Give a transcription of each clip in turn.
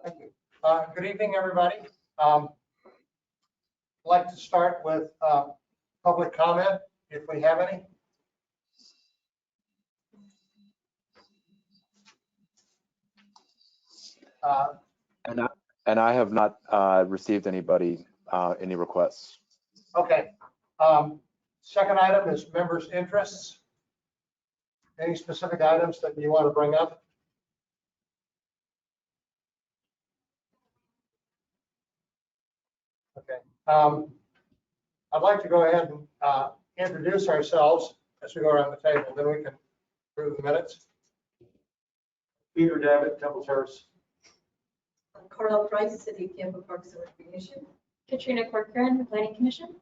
Thank you. Good evening, everybody. I'd like to start with public comment, if we have any. And I have not received any requests. Okay. Second item is members' interests. Any specific items that you want to bring up? Okay. I'd like to go ahead and introduce ourselves as we go around the table, then we can approve the minutes. Peter Davitt, Temple Terrace. Carl Price, City of Tampa Parks and Recreation. Katrina Corcoran, Planning Commission.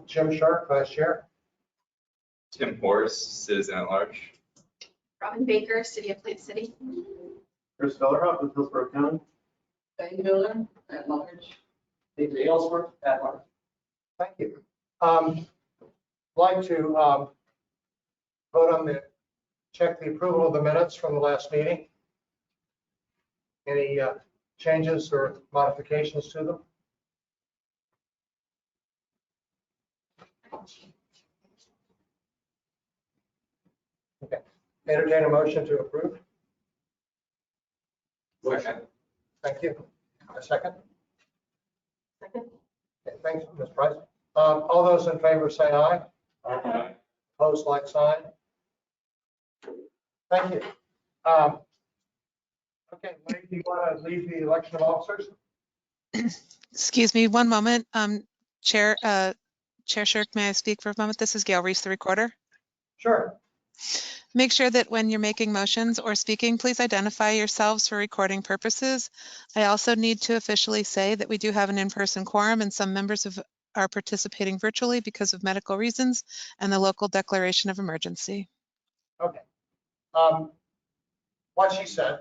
Jim Sharp, Vice Chair. Tim Horse, Citizen at Large. Robin Baker, City of Plate City. Chris Vellerhoff with Hillsborough County. Diane Miller, at large. David Aylesworth at large. Thank you. I'd like to vote on check the approval of the minutes from the last meeting. Any changes or modifications to them? Okay. Entertain a motion to approve. Second. Thank you. A second. Second. Okay, thanks, Ms. Price. All those in favor say aye. Aye. Opposed, like sign. Thank you. Okay, Lee, do you want to lead the election of officers? Excuse me, one moment. Chair Shirk, may I speak for a moment? This is Gail Reese, the recorder. Sure. Make sure that when you're making motions or speaking, please identify yourselves for recording purposes. I also need to officially say that we do have an in-person quorum and some members are participating virtually because of medical reasons and the local declaration of emergency. Okay. What she said,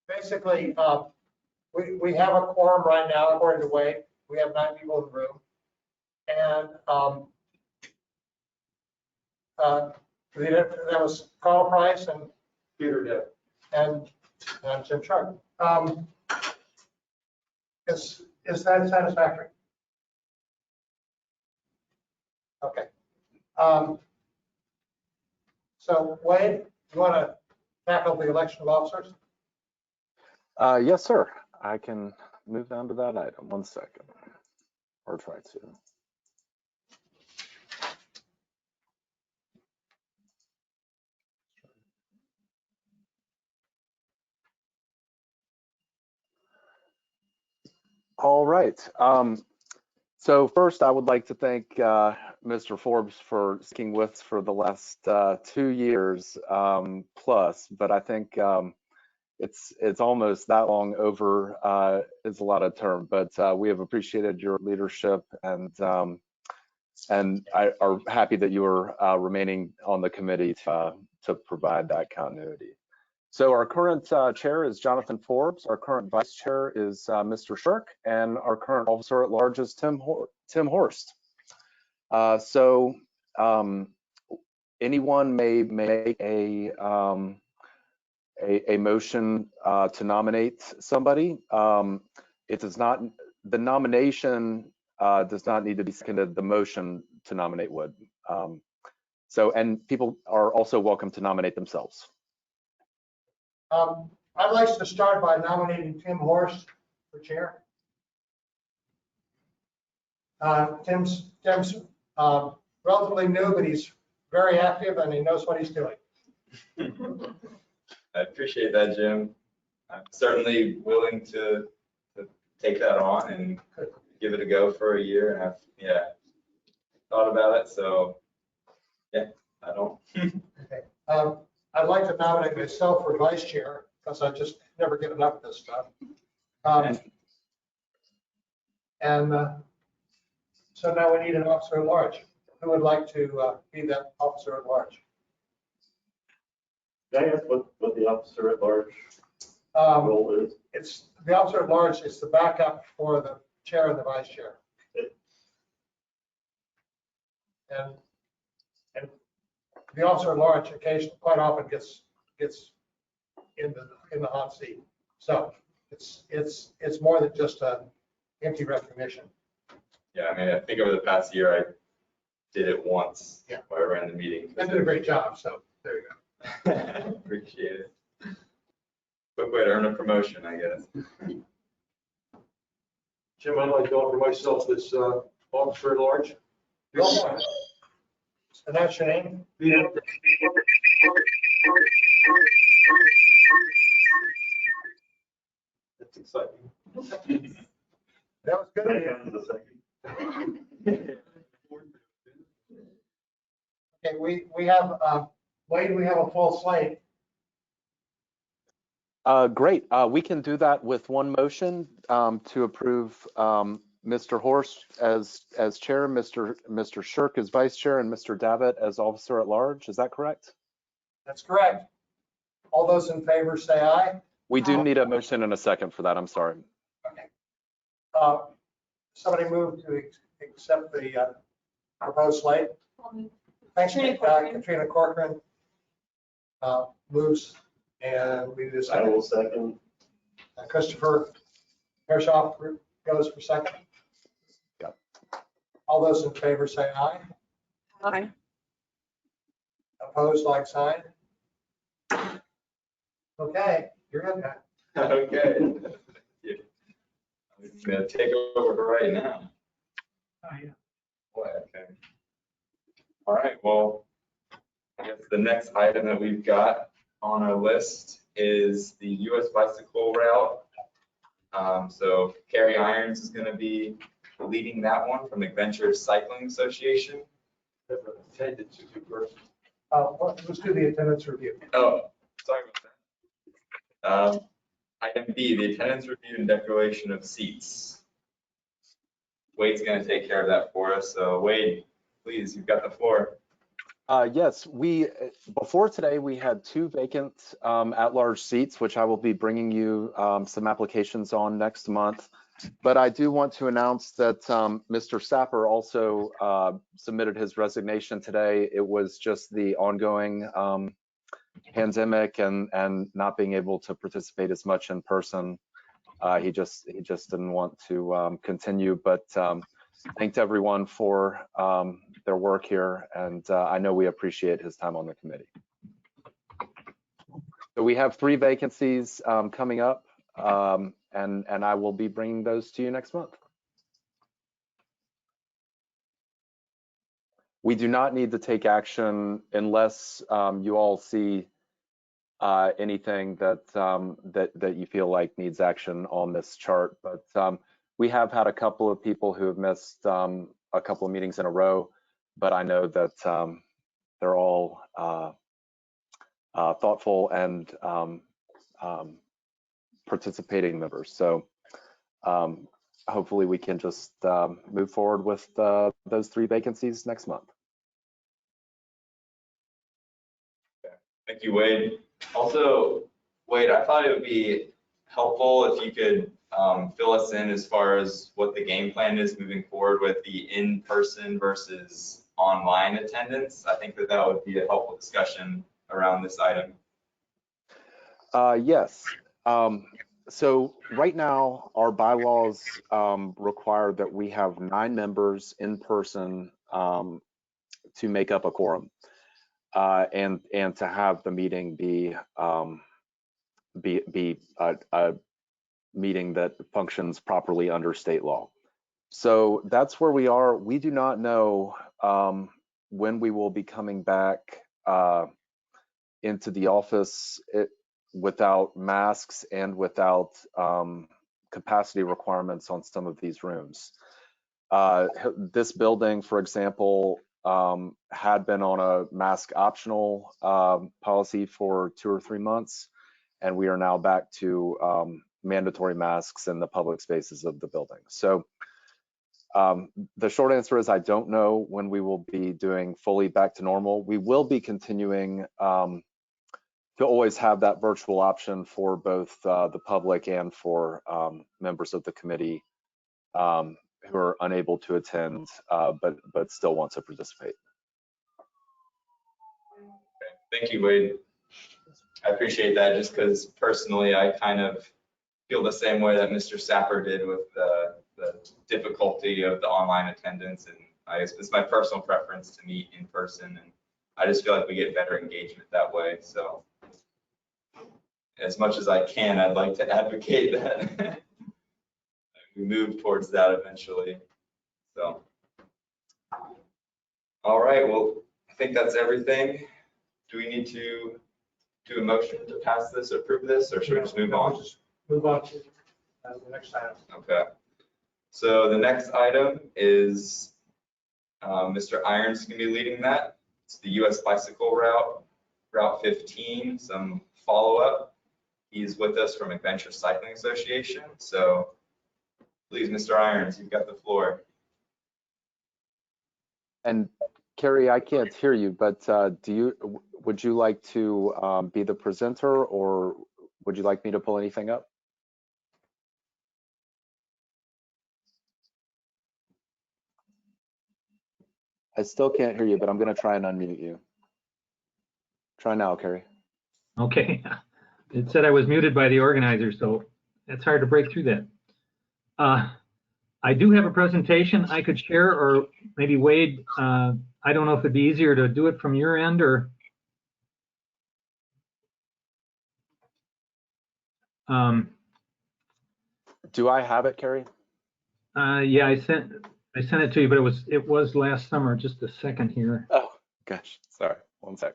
basically, we have a quorum right now, according to Wade. We have 9 people in the room. And that was Carl Price and Peter Davitt. and Jim Sharp. Is that satisfactory? Okay. So Wade, you want to tackle the election of officers? Yes, sir. I can move down to that item. 1 second, or try to. All right. So first, I would like to thank Mr. Forbes for sticking with us for the last 2 years plus, but I think it's almost that long over. It's a lot of term, but we have appreciated your leadership and I are happy that you are remaining on the committee to provide that continuity. So our current chair is Jonathan Forbes, our current vice chair is Mr. Shirk, and our current officer at large is Tim Horst. So anyone may make a motion to nominate somebody. It does not, the nomination does not need to be seconded, the motion to nominate would. So, and people are also welcome to nominate themselves. I'd like to start by nominating Tim Horst for chair. Tim's relatively new, but he's very active and he knows what he's doing. I appreciate that, Jim. I'm certainly willing to take that on and give it a go for a year. And I've thought about it. So yeah, I don't. Okay. I'd like to nominate myself for vice chair because I just never get enough of this stuff. So now we need an officer at large. Who would like to be that officer at large? Can I ask what the officer at large role is? It's the officer at large is the backup for the chair and the vice chair. And the officer at large occasionally, quite often gets in the hot seat. So it's more than just an empty recognition. Yeah, I mean, I think over the past year, I did it once. Yeah. Where I ran the meeting. I did a great job, so there you go. Appreciate it. Quick way to earn a promotion, I guess. Jim, I'd like to offer myself as officer at large. Go for it. And that's your name? That's exciting. That was good. Okay, we have, Wade, we have a full slate. Great. We can do that with one motion to approve Mr. Horst as chair, Mr. Shirk as vice chair, and Mr. Davitt as officer at large. Is that correct? That's correct. All those in favor say aye. We do need a motion and a second for that. I'm sorry. Okay. Somebody move to accept the proposed slate. Thanks, Katrina Corcoran moves, and we do this. I will second. Christopher Hershoff goes for second. Got All those in favor say aye. Aye. Opposed, like sign. Okay, you're in. Okay. I'm gonna take over right now. Oh, yeah. Boy, okay. All right, well, I guess the next item that we've got on our list is the US bicycle route. So Carrie Irons is gonna be leading that one from Adventure Cycling Association. Attendance to first. Let's do the attendance review. Oh, sorry about that. Item B, the attendance review and declaration of seats. Wade's gonna take care of that for us. So Wade, please, you've got the floor. Yes, before today, we had 2 vacant at-large seats, which I will be bringing you some applications on next month. But I do want to announce that Mr. Sapper also submitted his resignation today. It was just the ongoing pandemic and not being able to participate as much in person. He just didn't want to continue, but thanked everyone for their work here, and I know we appreciate his time on the committee. So we have 3 vacancies coming up, and I will be bringing those to you next month. We do not need to take action unless you all see anything that you feel like needs action on this chart. But we have had a couple of people who have missed a couple of meetings in a row, but I know that they're all thoughtful and participating members. So hopefully we can just move forward with those 3 vacancies next month. Thank you, Wade. Also, Wade, I thought it would be helpful if you could fill us in as far as what the game plan is moving forward with the in-person versus online attendance. I think that would be a helpful discussion around this item. Yes. So right now, our bylaws require that we have 9 members in person to make up a quorum, and to have the meeting be a meeting that functions properly under state law. So that's where we are. We do not know when we will be coming back into the office without masks and without capacity requirements on some of these rooms. This building, for example, had been on a mask optional policy for 2 or 3 months, and we are now back to mandatory masks in the public spaces of the building. So the short answer is I don't know when we will be doing fully back to normal. We will be continuing to always have that virtual option for both the public and for members of the committee who are unable to attend but still want to participate. Thank you, Wade. I appreciate that, just because personally I kind of feel the same way that Mr. Sapper did with the difficulty of the online attendance. And I guess it's my personal preference to meet in person, and I just feel like we get better engagement that way. So as much as I can, I'd like to advocate that we move towards that eventually. So, all right, well, I think that's everything. Do we need to do a motion to pass this or approve this, or should we just move on? Just move on to the next item. Okay. So the next item is Mr. Irons going to be leading that. It's the U.S. bicycle route, Route 15, some follow-up. He's with us from Adventure Cycling Association. So please, Mr. Irons, you've got the floor. And Carrie, I can't hear you, but would you like to be the presenter, or would you like me to pull anything up? I still can't hear you, but I'm going to try and unmute you. Try now, Carrie. Okay. It said I was muted by the organizer, so it's hard to break through that. I do have a presentation I could share, or maybe Wade, I don't know if it'd be easier to do it from your end, or do I have it, Carrie? yeah, I sent it to you, but it was last summer. Just a second here. Oh gosh, sorry, 1 sec.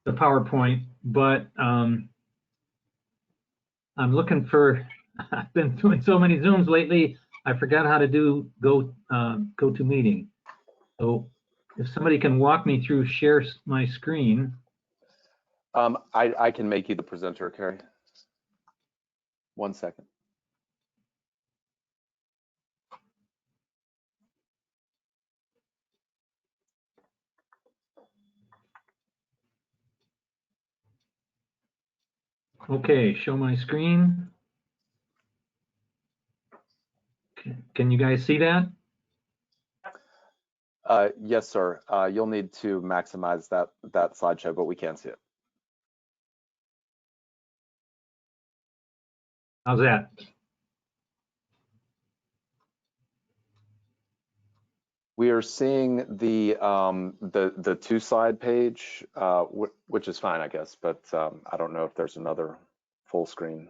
The PowerPoint, but I'm looking for. I've been doing so many Zooms lately. I forgot how to do go to meeting. So if somebody can walk me through share my screen. I can make you the presenter, Carrie. 1 second. Okay, show my screen. Can you guys see that? Yes, sir. You'll need to maximize that slideshow, but we can see it. How's that? We are seeing the 2-slide page, which is fine, I guess, but I don't know if there's another full screen.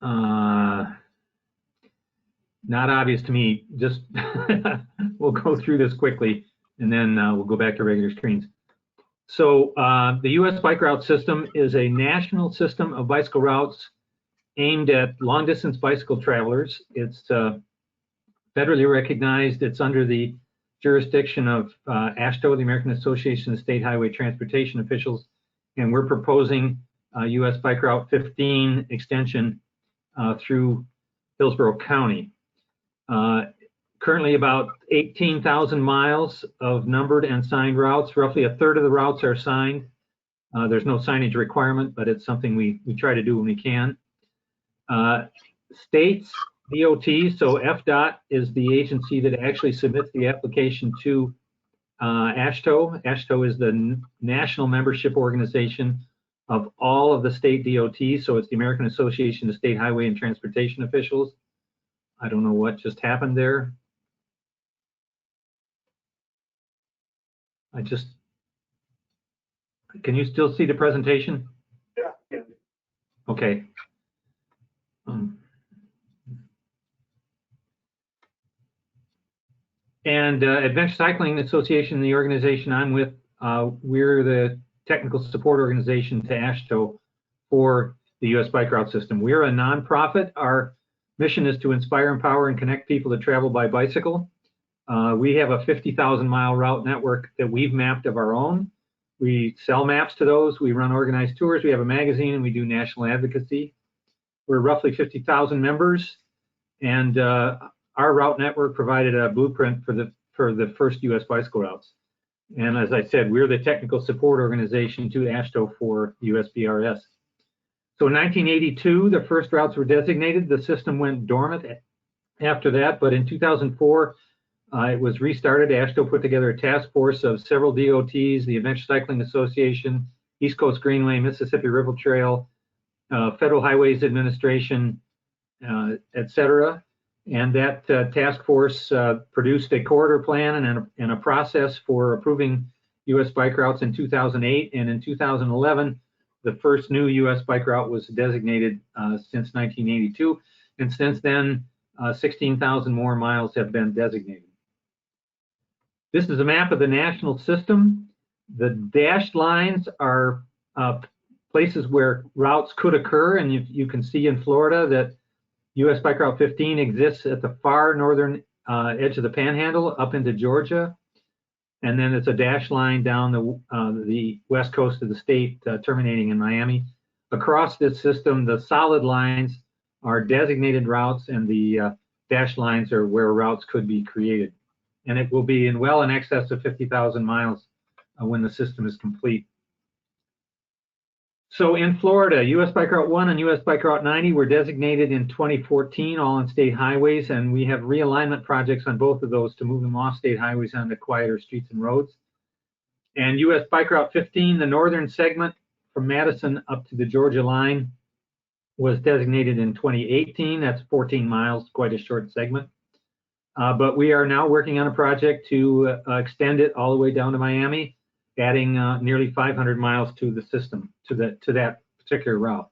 Not obvious to me. Just we'll go through this quickly, and then we'll go back to regular screens. So the U.S. Bike Route System is a national system of bicycle routes aimed at long-distance bicycle travelers. It's federally recognized. It's under the jurisdiction of AASHTO, the American Association of State Highway Transportation Officials, and we're proposing U.S. Bike Route 15 extension through Hillsborough County. Currently about 18,000 miles of numbered and signed routes. Roughly a third of the routes are signed. There's no signage requirement, but it's something we try to do when we can. States, DOT, so FDOT is the agency that actually submits the application to AASHTO. AASHTO is the national membership organization of all of the state DOTs, so it's the American Association of State Highway and Transportation Officials. I don't know what just happened there. Can you still see the presentation? Yeah. Okay. And Adventure Cycling Association, the organization I'm with, we're the technical support organization to AASHTO for the U.S. Bike Route System. We're a nonprofit. Our mission is to inspire, empower, and connect people to travel by bicycle. We have a 50,000-mile route network that we've mapped of our own. We sell maps to those. We run organized tours. We have a magazine, and we do national advocacy. We're roughly 50,000 members, and our route network provided a blueprint for the first U.S. bicycle routes. And as I said, we're the technical support organization to AASHTO for USBRS. So in 1982, the first routes were designated. The system went dormant after that, but in 2004, it was restarted. AASHTO put together a task force of several DOTs, the Adventure Cycling Association, East Coast Greenway, Mississippi River Trail, Federal Highways Administration, et cetera. And that task force produced a corridor plan and a process for approving U.S. bike routes in 2008. And in 2011, the first new U.S. bike route was designated since 1982. And since then, 16,000 more miles have been designated. This is a map of the national system. The dashed lines are places where routes could occur. And you can see in Florida that U.S. Bike Route 15 exists at the far northern edge of the Panhandle up into Georgia. And then it's a dash line down the west coast of the state, terminating in Miami. Across this system, the solid lines are designated routes, and the dash lines are where routes could be created. And it will be in well in excess of 50,000 miles when the system is complete. So in Florida, U.S. Bike Route 1 and U.S. Bike Route 90 were designated in 2014, all on state highways, and we have realignment projects on both of those to move them off state highways onto quieter streets and roads. And U.S. Bike Route 15, the northern segment from Madison up to the Georgia line, was designated in 2018. That's 14 miles, quite a short segment. But we are now working on a project to extend it all the way down to Miami, adding nearly 500 miles to the system, to that particular route.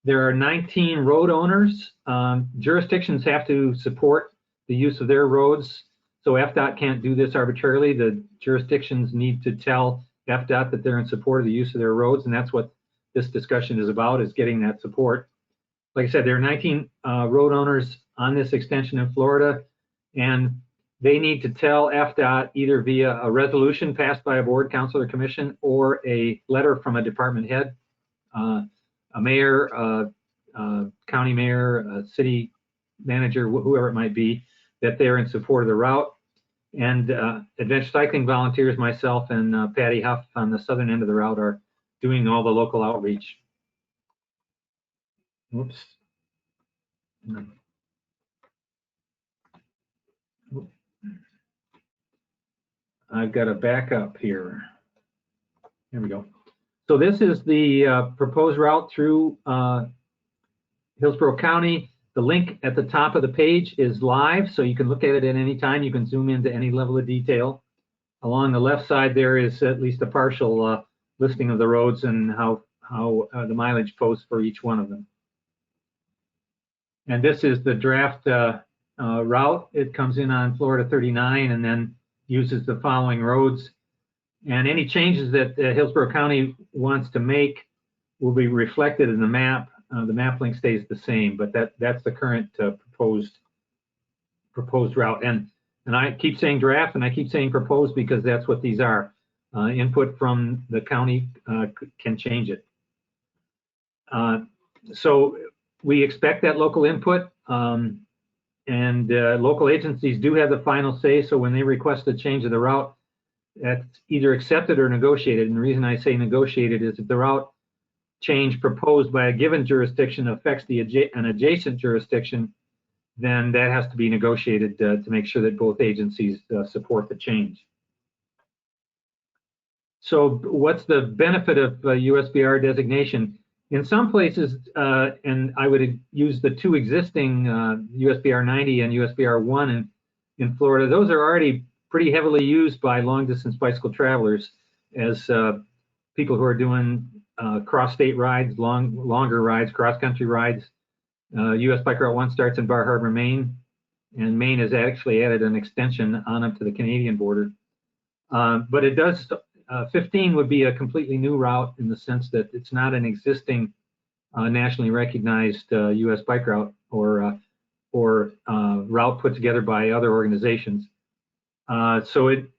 There are 19 road owners. Jurisdictions have to support the use of their roads, so FDOT can't do this arbitrarily. The jurisdictions need to tell FDOT that they're in support of the use of their roads, and that's what this discussion is about, is getting that support. Like I said, there are 19 road owners on this extension in Florida, and they need to tell FDOT either via a resolution passed by a board, council, or commission, or a letter from a department head, a mayor, county mayor, a city manager, whoever it might be, that they're in support of the route. And Adventure Cycling volunteers, myself and Patty Huff on the southern end of the route, are doing all the local outreach. Oops. I've got a backup here. Here we go. So this is the proposed route through Hillsborough County. The link at the top of the page is live, so you can look at it at any time. You can zoom into any level of detail. Along the left side there is at least a partial listing of the roads and how the mileage posts for each one of them. And this is the draft route. It comes in on Florida 39 and then uses the following roads. And any changes that Hillsborough County wants to make will be reflected in the map. The map link stays the same, but that's the current proposed route. And I keep saying draft and I keep saying proposed because that's what these are. Input from the county can change it. So we expect that local input, and local agencies do have the final say. So when they request a change of the route, that's either accepted or negotiated. And the reason I say negotiated is if the route change proposed by a given jurisdiction affects an adjacent jurisdiction, then that has to be negotiated to make sure that both agencies support the change. So what's the benefit of USBR designation? In some places, and I would use the two existing USBR 90 and USBR 1 in Florida, those are already pretty heavily used by long-distance bicycle travelers as people who are doing cross-state rides, longer rides, cross-country rides. US Bike Route 1 starts in Bar Harbor, Maine, and Maine has actually added an extension on up to the Canadian border. But it does, 15 would be a completely new route in the sense that it's not an existing nationally recognized US bike route or route put together by other organizations. So it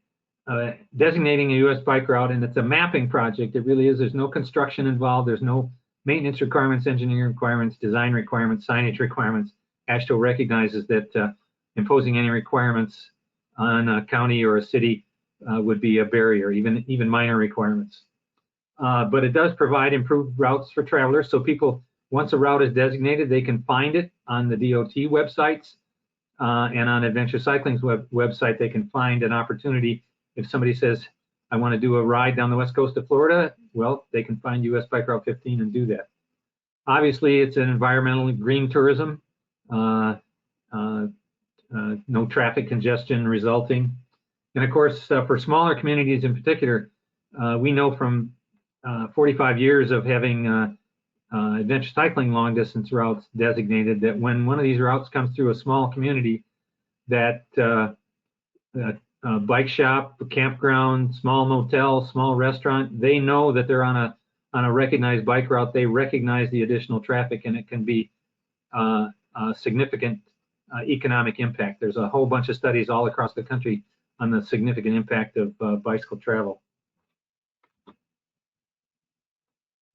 designating a US bike route, and it's a mapping project. It really is. There's no construction involved. There's no maintenance requirements, engineering requirements, design requirements, signage requirements. AASHTO recognizes that imposing any requirements on a county or a city would be a barrier, even minor requirements. But it does provide improved routes for travelers. So people, once a route is designated, they can find it on the DOT websites and on Adventure Cycling's website. They can find an opportunity. If somebody says, I want to do a ride down the west coast of Florida, well, they can find US Bike Route 15 and do that. Obviously, it's an environmentally green tourism, no traffic congestion resulting. And of course, for smaller communities in particular, we know from 45 years of having adventure cycling long distance routes designated that when one of these routes comes through a small community, that bike shop, campground, small motel, small restaurant, they know that they're on a recognized bike route. They recognize the additional traffic, and it can be a significant economic impact. There's a whole bunch of studies all across the country on the significant impact of bicycle travel.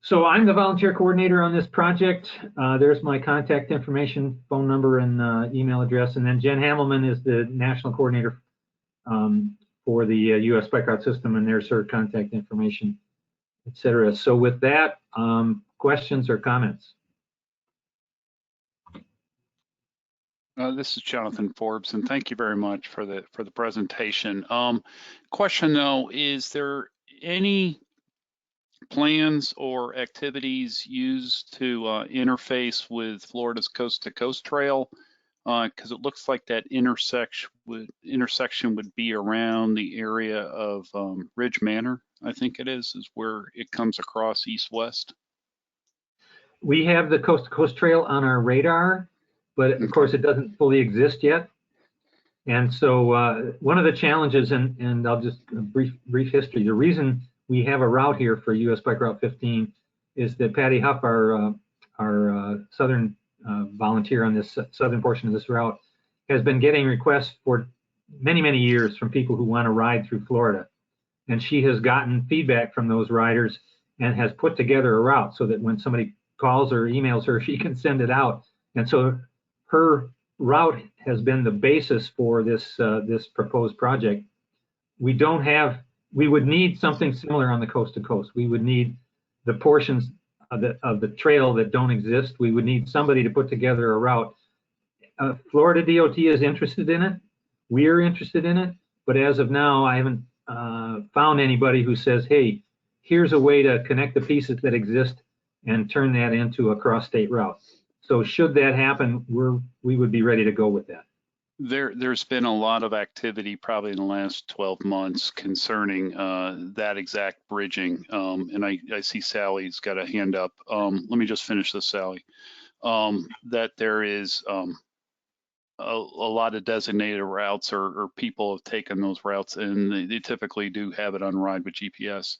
So I'm the volunteer coordinator on this project. There's my contact information, phone number, and email address. And then Jen Hamelman is the national coordinator for the US Bike Route System, and there's her contact information, etc. So with that, questions or comments? This is Jonathan Forbes, and thank you very much for the presentation. Question though, is there any plans or activities used to interface with Florida's Coast to Coast Trail? Because it looks like that intersection would be around the area of Ridge Manor, I think it is where it comes across east-west. We have the Coast to Coast Trail on our radar, but of course it doesn't fully exist yet. And so one of the challenges, and I'll just brief history, the reason we have a route here for US Bike Route 15 is that Patty Huff, our southern volunteer on this southern portion of this route, has been getting requests for many years from people who want to ride through Florida. And she has gotten feedback from those riders and has put together a route so that when somebody calls or emails her, she can send it out. And so her route has been the basis for this this proposed project. We would need something similar on the coast to coast. We would need the portions of the trail that don't exist. We would need somebody to put together a route. Florida DOT is interested in it. We're interested in it. But as of now, I haven't found anybody who says, hey, here's a way to connect the pieces that exist and turn that into a cross-state route. So should that happen, we would be ready to go with that. There's been a lot of activity probably in the last 12 months concerning that exact bridging. And I see Sally's got a hand up. Let me just finish this, Sally. That there is a lot of designated routes or people have taken those routes, and they typically do have it on ride with GPS.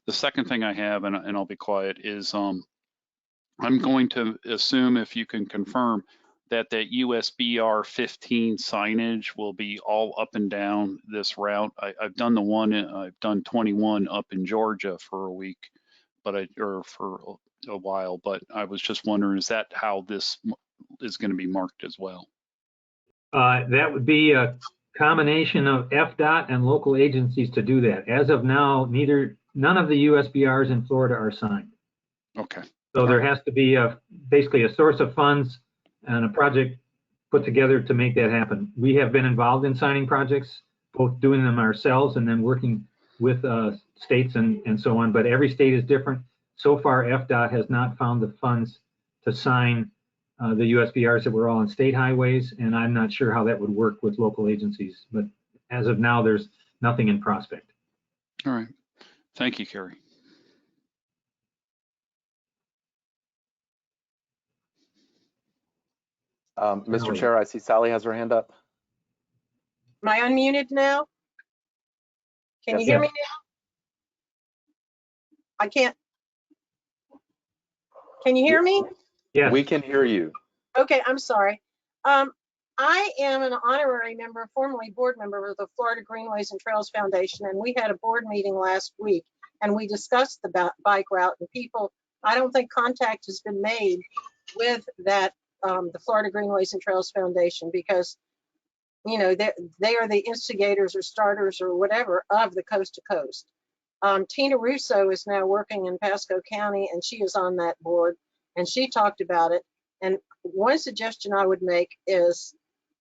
The second thing I have, and I'll be quiet, is I'm going to assume, if you can confirm, that USBR 15 signage will be all up and down this route. I've done I've done 21 up in Georgia for a week, or for a while, but I was just wondering, is that how this is going to be marked as well? That would be a combination of FDOT and local agencies to do that. As of now, none of the USBRs in Florida are signed. Okay. So there has to be basically a source of funds and a project put together to make that happen. We have been involved in signing projects, both doing them ourselves and then working with states and so on, but every state is different. So far, FDOT has not found the funds to sign the USBRs that were all on state highways, and I'm not sure how that would work with local agencies, but as of now, there's nothing in prospect. All right. Thank you, Kerry. Mr. Chair, I see Sally has her hand up. Am I unmuted now? Can you hear me now? I can't. Can you hear me? Yeah. We can hear you. Okay, I'm sorry. I am an honorary member, formerly board member of the Florida Greenways and Trails Foundation, and we had a board meeting last week, and we discussed the bike route, and people, I don't think contact has been made with that, the Florida Greenways and Trails Foundation, because, you know, they are the instigators or starters or whatever of the coast to coast. Tina Russo is now working in Pasco County, and she is on that board, and she talked about it. And one suggestion I would make is,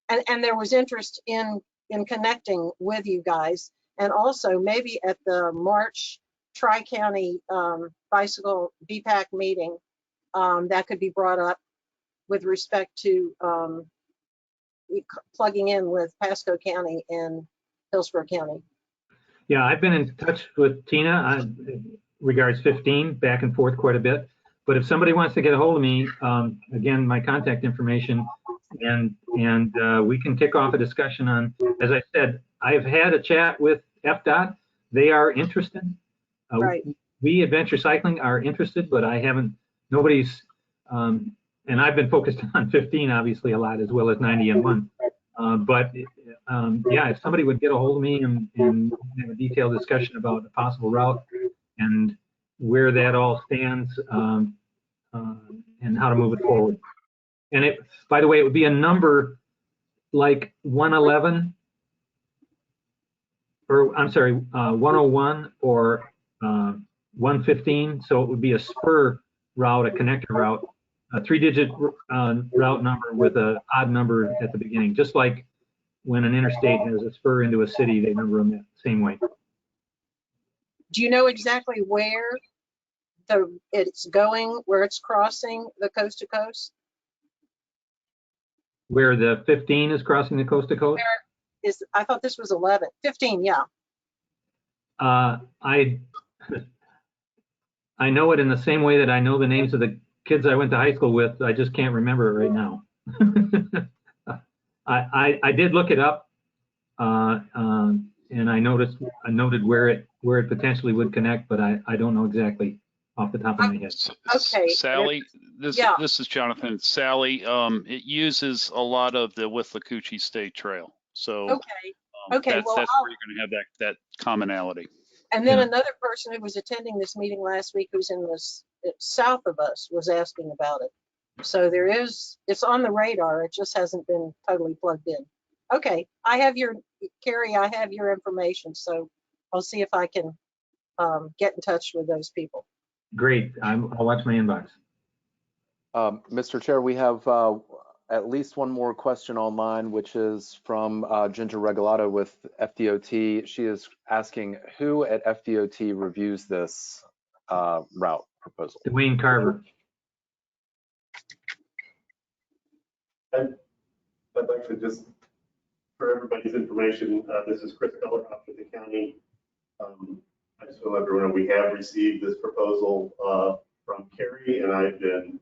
and there was interest in connecting with you guys, and also maybe at the March tri-county bicycle BPAC meeting that could be brought up with respect to plugging in with Pasco County and Hillsborough County. Yeah, I've been in touch with Tina regards 15, back and forth quite a bit. But if somebody wants to get a hold of me, again, my contact information, and we can kick off a discussion on, as I said, I've had a chat with FDOT. They are interested. Right. We Adventure Cycling are interested, but I haven't, nobody's, and I've been focused on 15 obviously a lot, as well as 90 and 1. Yeah, if somebody would get a hold of me and have a detailed discussion about the possible route and where that all stands, and how to move it forward. And it, by the way, it would be a number like 111, or I'm sorry, 101 or 115. So it would be a spur route, a connector route, a 3-digit route number with an odd number at the beginning, just like when an interstate has a spur into a city, they number them the same way. Do you know exactly where it's going, where it's crossing the coast to coast? Where the 15 is crossing the coast to coast? Where is, I thought this was 11, 15, yeah. I know it in the same way that I know the names of the kids I went to high school with. I just can't remember it right now. I did look it up, and I noted where it potentially would connect, but I don't know exactly off the top of my head. Okay. Sally, this is Jonathan. Sally, it uses a lot of the Withlacoochee State Trail, so okay. that's Well, where you're going to have that commonality. And then another person who was attending this meeting last week, who's in this south of us, was asking about it. So there is, it's on the radar. It just hasn't been totally plugged in. Okay, I have your, Carrie, I have your information. So I'll see if I can get in touch with those people. Great, I'll watch my inbox. Mr. Chair, we have at least one more question online, which is from Ginger Regalato with FDOT. She is asking who at FDOT reviews this route proposal? Dwayne Carver. I'd like to just, for everybody's information, this is Chris Keller with the county. I just want everyone know we have received this proposal from Carrie, and I've been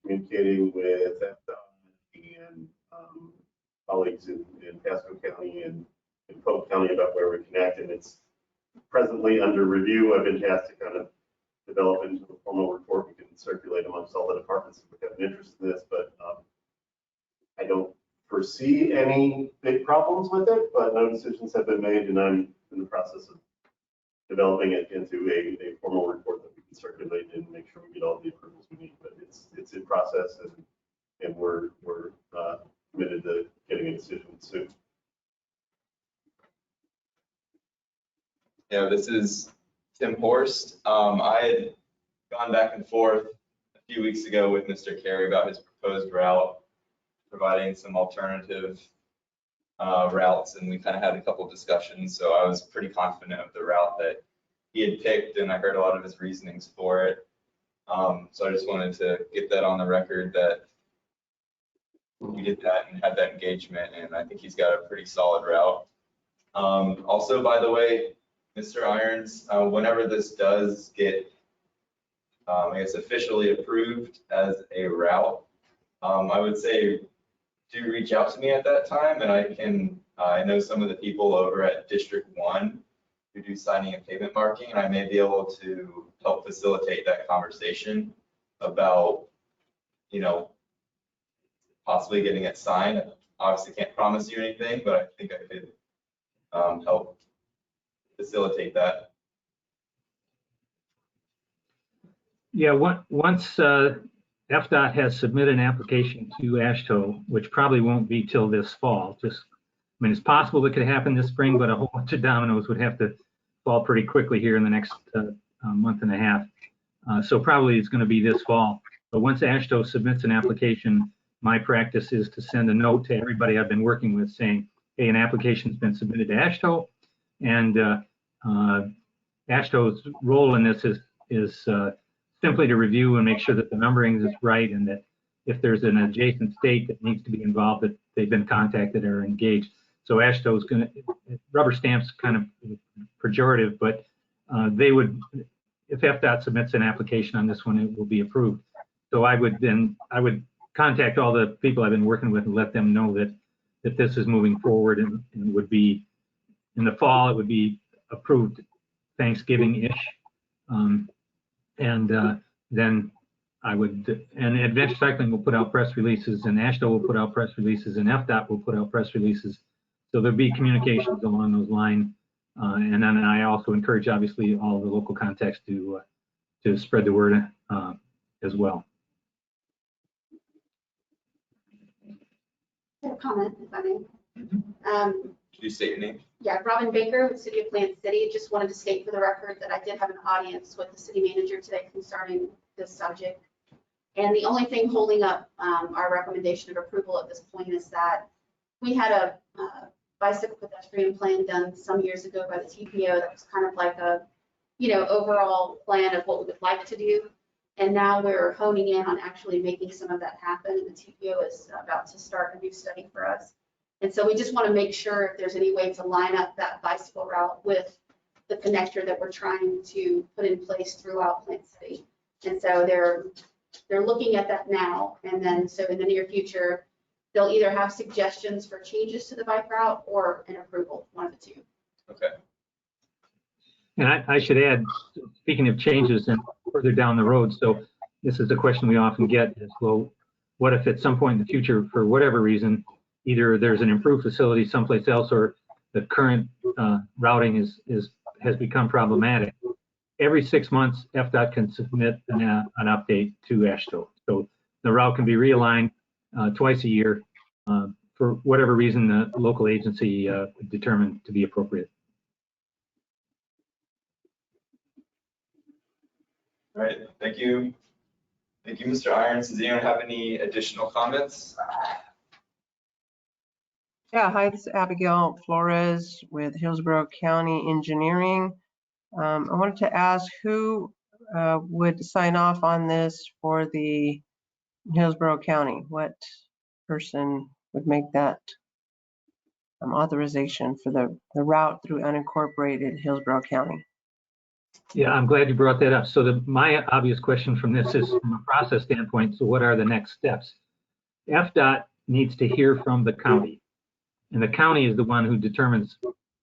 communicating with FDOT and colleagues in Pasco County and in Polk County about where we connect, and it's presently under review. I've been tasked to kind of develop into a formal report we can circulate amongst all the departments if we have an interest in this, but I don't foresee any big problems with it, but no decisions have been made, and I'm in the process of developing it into a formal report that we can circulate and make sure we get all the approvals we need. But it's in process, and we're committed to getting a decision soon. Yeah, this is Tim Horst. I had gone back and forth a few weeks ago with Mr. Carey about his proposed route, providing some alternative routes, and we kind of had a couple of discussions. So I was pretty confident of the route that he had picked, and I heard a lot of his reasonings for it. So I just wanted to get that on the record that we did that and had that engagement, and I think he's got a pretty solid route. Also, by the way, Mr. Irons, whenever this does get, I guess, officially approved as a route, I would say do reach out to me at that time, and I know some of the people over at District 1 who do signing and pavement marking, and I may be able to help facilitate that conversation about, you know, possibly getting it signed. Obviously can't promise you anything, but I think I could help facilitate that. Yeah, once FDOT has submitted an application to AASHTO, which probably won't be till this fall. I mean, it's possible it could happen this spring, but a whole bunch of dominoes would have to fall pretty quickly here in the next month and a half. So probably it's going to be this fall. But once AASHTO submits an application, my practice is to send a note to everybody I've been working with saying, hey, an application's been submitted to AASHTO, and AASHTO's role in this is simply to review and make sure that the numbering is right, and that if there's an adjacent state that needs to be involved, that they've been contacted or engaged. So AASHTO's going to, rubber stamps kind of pejorative, but they would, if FDOT submits an application on this one, it will be approved. So I would contact all the people I've been working with and let them know that this is moving forward, and would be, in the fall, it would be approved Thanksgiving-ish. Then I would, and Adventure Cycling will put out press releases, and AASHTO will put out press releases, and FDOT will put out press releases. So there'll be communications along those lines. And then I also encourage, obviously, all the local contacts to spread the word as well. I have a comment, if I may. Could you state your name? Yeah, Robin Baker with City of Plant City. Just wanted to state for the record that I did have an audience with the city manager today concerning this subject. And the only thing holding up our recommendation of approval at this point is that we had a bicycle pedestrian plan done some years ago by the TPO that was kind of like a, overall plan of what we would like to do. And now we're honing in on actually making some of that happen. And the TPO is about to start a new study for us. And so we just want to make sure if there's any way to line up that bicycle route with the connector that we're trying to put in place throughout Plant City. And so they're looking at that now. And then so in the near future, they'll either have suggestions for changes to the bike route or an approval, one of the two. Okay. And I should add, speaking of changes and further down the road, so this is the question we often get is, well, what if at some point in the future, for whatever reason, either there's an improved facility someplace else or the current routing has become problematic? Every 6 months, FDOT can submit an update to AASHTO. So the route can be realigned twice a year for whatever reason the local agency determined to be appropriate. All right, thank you. Thank you, Mr. Irons. Does anyone have any additional comments? Yeah, hi, this is Abigail Flores with Hillsborough County Engineering. I wanted to ask who would sign off on this for the Hillsborough County? What person would make that authorization for the route through unincorporated Hillsborough County? Yeah, I'm glad you brought that up. So my obvious question from this is from a process standpoint, so what are the next steps? FDOT needs to hear from the county, and the county is the one who determines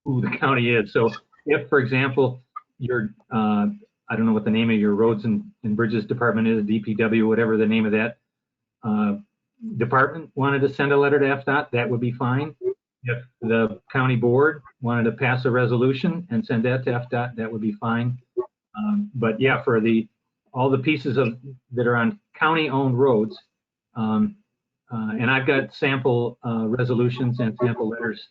who the county is. So if, for example, your, I don't know what the name of your roads and bridges department is, DPW, whatever the name of that department wanted to send a letter to FDOT, that would be fine. If the county board wanted to pass a resolution and send that to FDOT, that would be fine. But yeah, for all the pieces that are on county-owned roads, and I've got sample resolutions and sample letters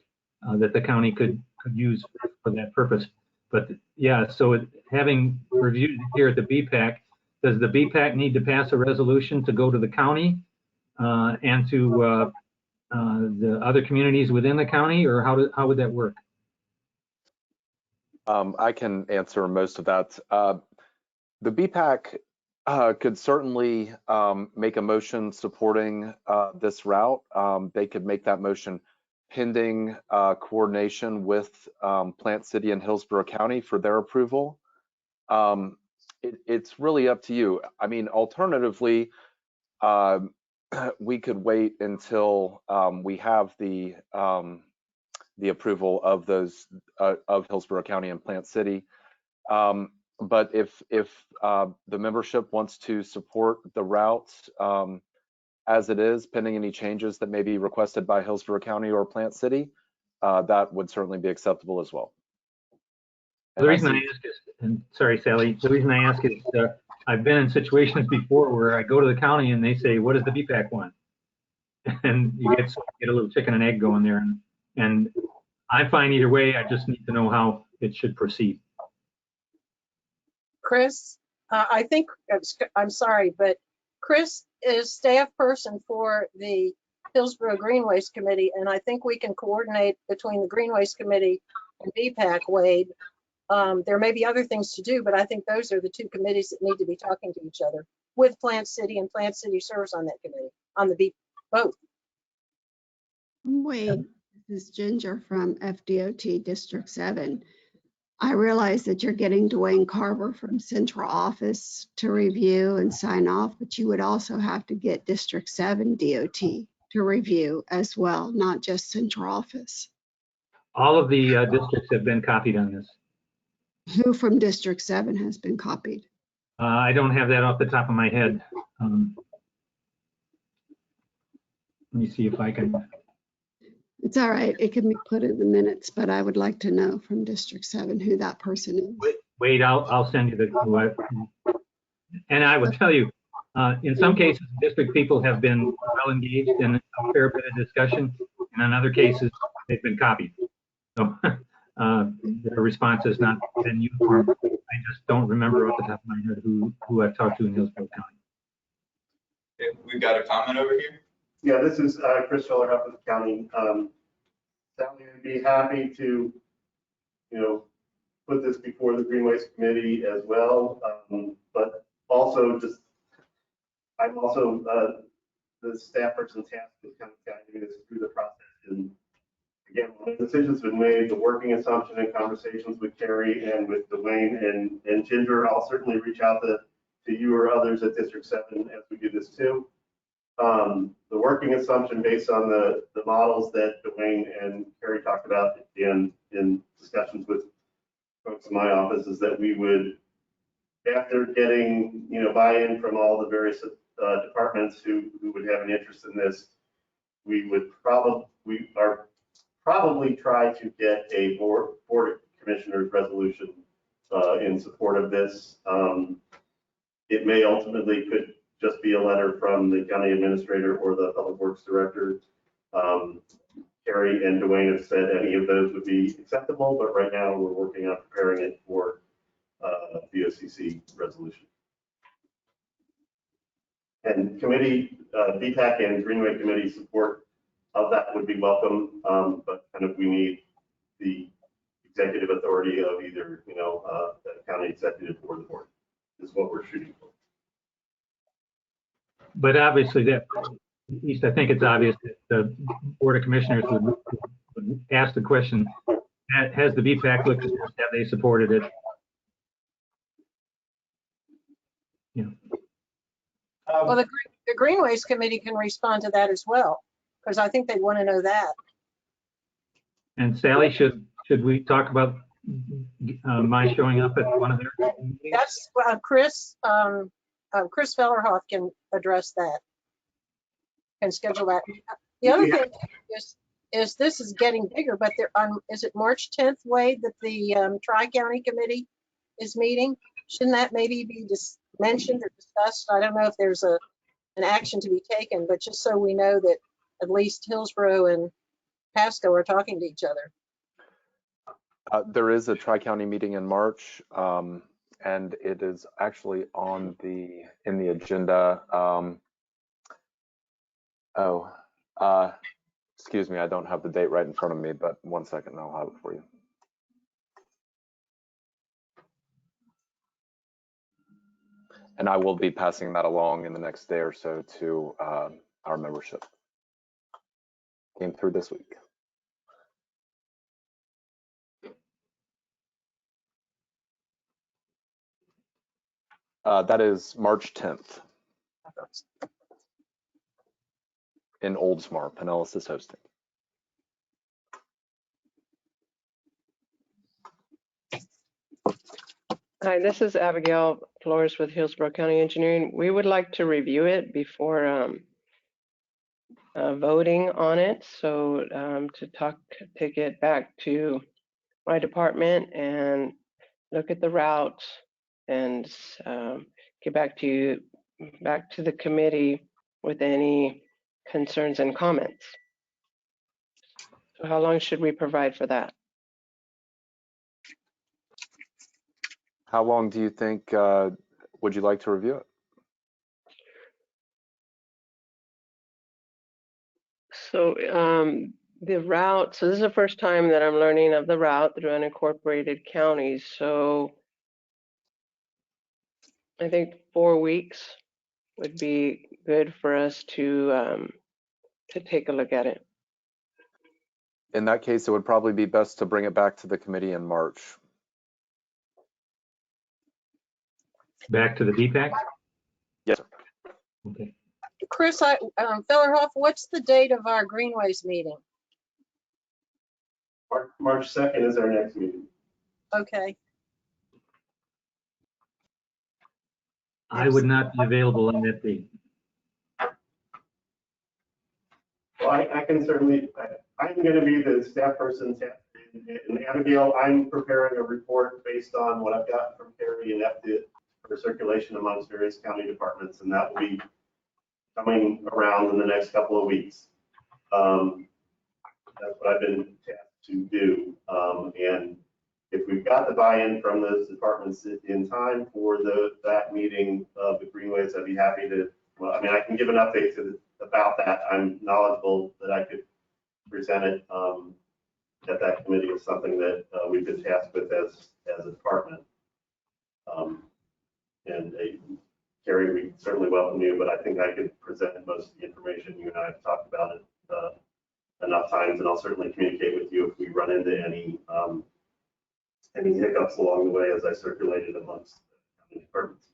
that the county could use for that purpose. But yeah, so having reviewed here at the BPAC, does the BPAC need to pass a resolution to go to the county and to the other communities within the county, or how would that work? I can answer most of that. The BPAC could certainly make a motion supporting this route. They could make that motion pending coordination with Plant City and Hillsborough County for their approval. It's really up to you. I mean, alternatively, we could wait until we have the approval of those of Hillsborough County and Plant City. But if the membership wants to support the route as it is, pending any changes that may be requested by Hillsborough County or Plant City, that would certainly be acceptable as well. The reason I ask is, and sorry, Sally, the reason I ask is I've been in situations before where I go to the county and they say, what does the BPAC want? And you get a little chicken and egg going there. And I find either way, I just need to know how it should proceed. Chris, I think, I'm sorry, but Chris is staff person for the Hillsborough Greenways Committee, and I think we can coordinate between the Greenways Committee and BPAC, Wade, There may be other things to do, but I think those are the two committees that need to be talking to each other with Plant City, and Plant City serves on that committee, on the both. Wade, this is Ginger from FDOT District 7. I realize that you're getting Dwayne Carver from central office to review and sign off, but you would also have to get District 7 DOT to review as well, not just central office. All of the districts have been copied on this. Who from District 7 has been copied? I don't have that off the top of my head. Let me see if I can. It's all right. It can be put in the minutes, but I would like to know from District 7 who that person is. Wait, I'll send you the. And I would tell you, in some cases, district people have been well engaged in a fair bit of discussion, and in other cases, they've been copied. So their response has not been uniform. I just don't remember off the top of my head who I've talked to in Hillsborough County. Okay, we've got a comment over here. Yeah, this is Chris Feller up with the county. Sally would be happy to, put this before the Greenways Committee as well. But also I'm also the staff person tasked with kind of guiding this through the process. And again, when the decision's been made, the working assumption and conversations with Carrie and with Dwayne and Ginger, I'll certainly reach out to you or others at District 7 as we do this too. The working assumption based on the models that Dwayne and Carrie talked about in discussions with folks in my office is that we would, after getting buy-in from all the various departments who would have an interest in this, we are probably try to get a board of commissioners resolution in support of this. It may ultimately could just be a letter from the county administrator or the public works director. Carrie and Dwayne have said any of those would be acceptable, but right now we're working on preparing it for VOCC resolution. And committee, BPAC and Greenway committee support of that would be welcome, but kind of we need the executive authority of either, the county executive or the board is what we're shooting for. But obviously, that, at least I think it's obvious that the Board of Commissioners would ask the question, has the BPAC looked at this? Have they supported it? Well, the Greenways Committee can respond to that as well, because I think they'd want to know that. And Sally, should we talk about my showing up at one of their meetings? That's Chris Fellerhoff can address that, can schedule that. The other thing is this is getting bigger, but is it March 10th, Wade, that the Tri-County Committee is meeting? Shouldn't that maybe be mentioned or discussed? I don't know if there's an action to be taken, but just so we know that at least Hillsborough and Pasco are talking to each other. There is a Tri-County meeting in March, and it is actually in the agenda. Excuse me, I don't have the date right in front of me, but 1 second, I'll have it for you. And I will be passing that along in the next day or so to our membership. Came through this week. That is March 10th in Oldsmar. Pinellas is hosting. Hi, this is Abigail Flores with Hillsborough County Engineering. We would like to review it before voting on it. So to get back to my department and look at the routes and get back to the committee with any concerns and comments. So how long should we provide for that? How long do you think would you like to review it? So The route, so this is the first time that I'm learning of the route through unincorporated counties. So I think 4 weeks would be good for us to take a look at it. In that case, it would probably be best to bring it back to the committee in March. Back to the BPAC? Yes, sir. Okay. Chris, Fellerhoff, what's the date of our Greenways meeting? March 2nd is our next meeting. Okay. I would not be available on that date. Well, I can certainly, I'm going to be the staff person. And Abigail, I'm preparing a report based on what I've gotten from Carrie and FD for circulation amongst various county departments, and that will be coming around in the next couple of weeks. That's what I've been tasked to do. And if we've got the buy-in from those departments in time for that meeting of the Greenways, I'd be happy to, well, I mean, I can give an update about that. I'm knowledgeable that I could present it at that committee is something that we've been tasked with as a department. And Carrie, we certainly welcome you, but I think I could present most of the information. You and I have talked about it enough times, and I'll certainly communicate with you if we run into any hiccups along the way as I circulate it amongst the departments.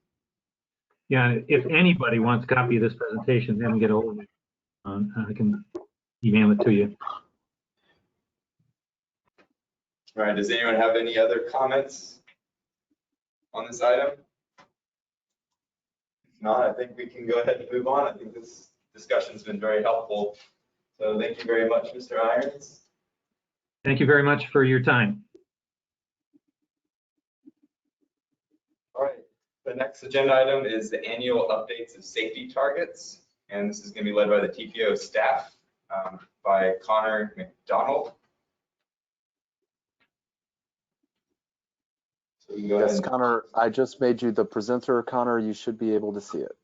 Yeah, if anybody wants a copy of this presentation, then get a hold of me. I can email it to you. All right, does anyone have any other comments on this item? If not, I think we can go ahead and move on. I think this discussion's been very helpful. So thank you very much, Mr. Irons. Thank you very much for your time. All right, the next agenda item is the annual updates of safety targets. And this is going to be led by the TPO staff by Connor McDonald. So we can go Yes, ahead. Connor, I just made you the presenter. Connor, you should be able to see it.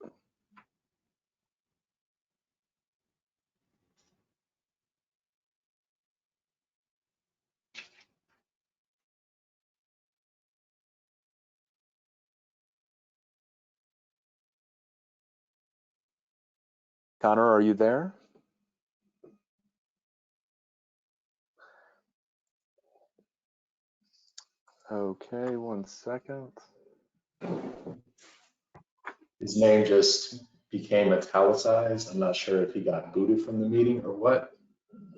Connor, are you there? Okay, 1 second. His name just became italicized. I'm not sure if he got booted from the meeting or what.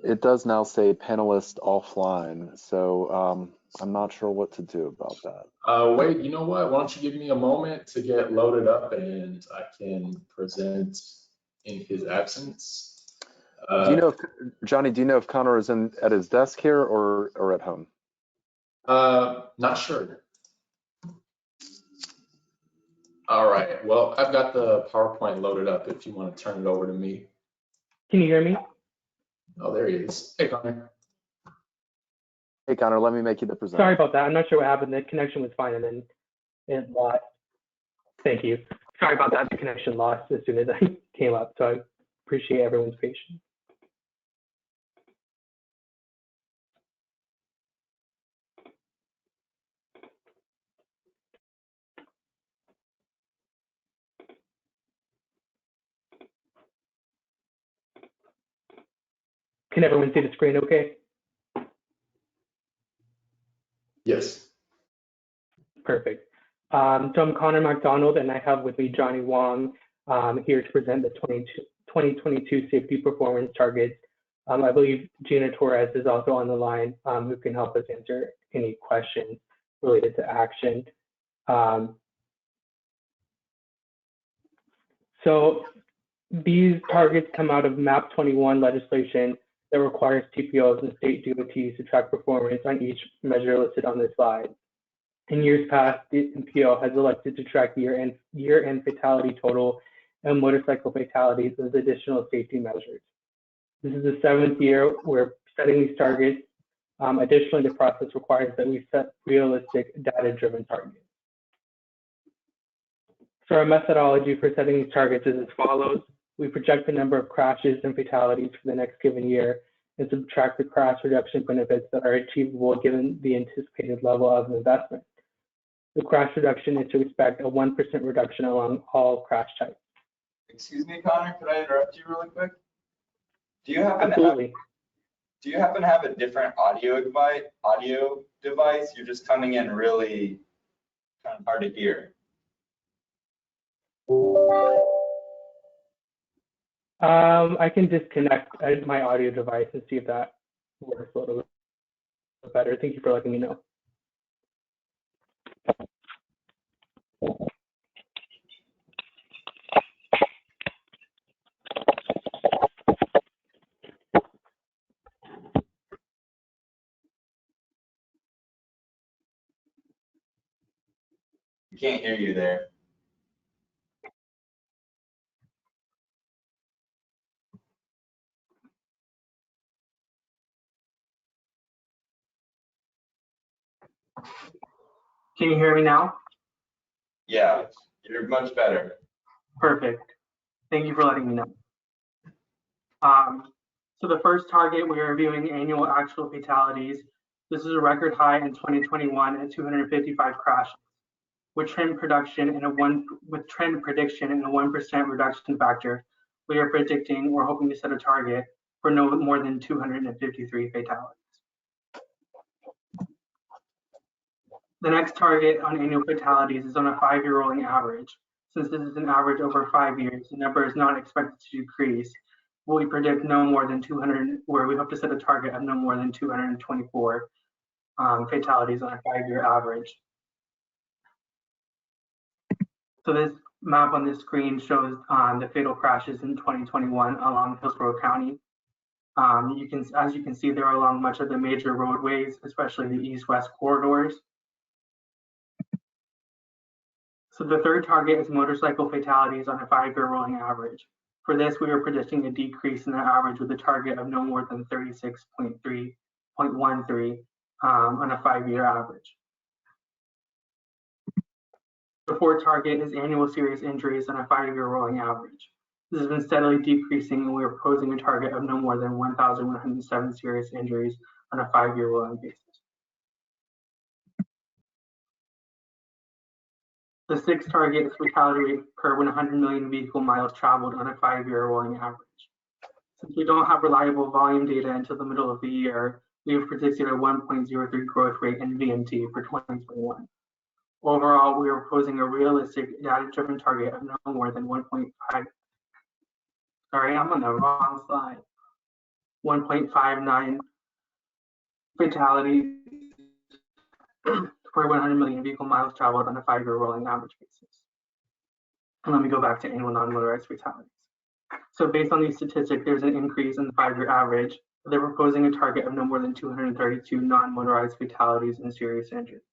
It does now say panelist offline, so I'm not sure what to do about that. Wait, you know what? Why don't you give me a moment to get loaded up and I can present in his absence. Do you know, Johnny, do you know if Connor is at his desk here or at home? Not sure. All right, well, I've got the PowerPoint loaded up if you want to turn it over to me. Can you hear me? Oh, there he is. Hey, Connor. Hey, Connor, let me make you the presenter. Sorry about that. I'm not sure what happened. The connection was fine and then it lost. Thank you. Sorry about that. The connection lost as soon as I came up. So I appreciate everyone's patience. Can everyone see the screen okay? Yes. Perfect. So I'm Connor McDonald and I have with me Johnny Wong here to present the 2022 safety performance targets. I believe Gina Torres is also on the line who can help us answer any questions related to action. So these targets come out of MAP 21 legislation that requires TPOs and state DOTs to track performance on each measure listed on this slide. In years past, the MPO has elected to track year-end fatality total and motorcycle fatalities as additional safety measures. This is the 7th year we're setting these targets. Additionally, the process requires that we set realistic data-driven targets. So our methodology for setting these targets is as follows. We project the number of crashes and fatalities for the next given year, and subtract the crash reduction benefits that are achievable given the anticipated level of investment. The crash reduction is to expect a 1% reduction along all crash types. Excuse me, Connor, could I interrupt you really quick? Do you happen Absolutely. to have a different audio device? You're just coming in really kind of hard to hear. I can disconnect my audio device and see if that works a little bit better. Thank you for letting me know. We can't hear you there. Can you hear me now? Yeah, you're much better. Perfect. Thank you for letting me know. So the first target, we are reviewing annual actual fatalities. This is a record high in 2021 at 255 crashes. With trend prediction and a 1% reduction factor, we are predicting or hoping to set a target for no more than 253 fatalities. The next target on annual fatalities is on a 5-year rolling average. Since this is an average over 5 years, the number is not expected to decrease. We predict no more than 200, where we hope to set a target of no more than 224 fatalities on a 5-year average. So this map on this screen shows the fatal crashes in 2021 along Hillsborough County. As you can see, they're along much of the major roadways, especially the east-west corridors. So the third target is motorcycle fatalities on a 5-year rolling average. For this, we are predicting a decrease in the average with a target of no more than 36.13 on a 5-year average. The fourth target is annual serious injuries on a 5-year rolling average. This has been steadily decreasing, and we are proposing a target of no more than 1,107 serious injuries on a 5-year rolling basis. The sixth target is fatality rate per 100 million vehicle miles traveled on a 5-year rolling average. Since we don't have reliable volume data until the middle of the year, we have predicted a 1.03 growth rate in VMT for 2021. Overall, we are proposing a realistic data-driven target of no more than 1.5. Sorry, I'm on the wrong slide. 1.59 fatalities per 100 million vehicle miles traveled on a 5-year rolling average basis. And let me go back to annual non-motorized fatalities. So based on these statistics, there's an increase in the 5-year average. They're proposing a target of no more than 232 non-motorized fatalities and serious injuries.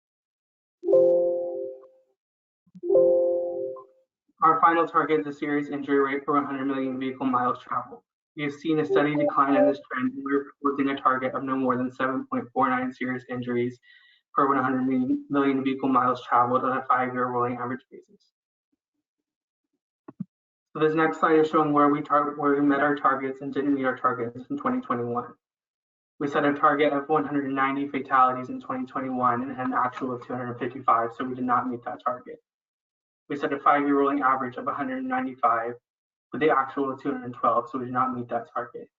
Our final target is the serious injury rate per 100 million vehicle miles traveled. We have seen a steady decline in this trend, and we're proposing a target of no more than 7.49 serious injuries per 100 million vehicle miles traveled on a 5-year rolling average basis. So this next slide is showing where we met our targets and didn't meet our targets in 2021. We set a target of 190 fatalities in 2021 and had an actual of 255, so we did not meet that target. We set a 5-year rolling average of 195 with the actual of 212, so we did not meet that target.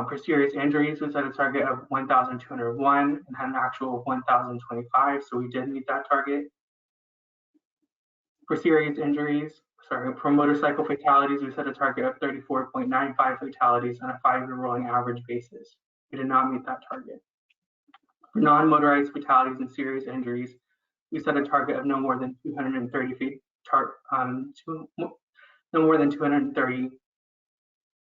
For serious injuries, we set a target of 1,201 and had an actual of 1,025, so we did meet that target. For serious injuries, for motorcycle fatalities, we set a target of 34.95 fatalities on a 5-year rolling average basis. We did not meet that target. For non-motorized fatalities and serious injuries, we set a target of no more than 230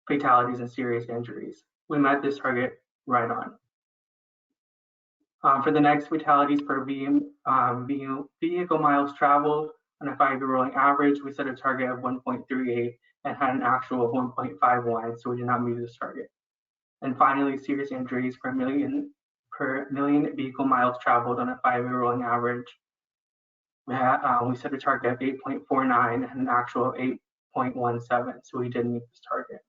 fatalities and serious injuries. We met this target right on. For the next fatalities per vehicle miles traveled on a 5-year rolling average, we set a target of 1.38 and had an actual of 1.51, so we did not meet this target. And finally, serious injuries per million vehicle miles traveled on a 5-year rolling average. We set a target of 8.49 and an actual of 8.17, so we did meet this target.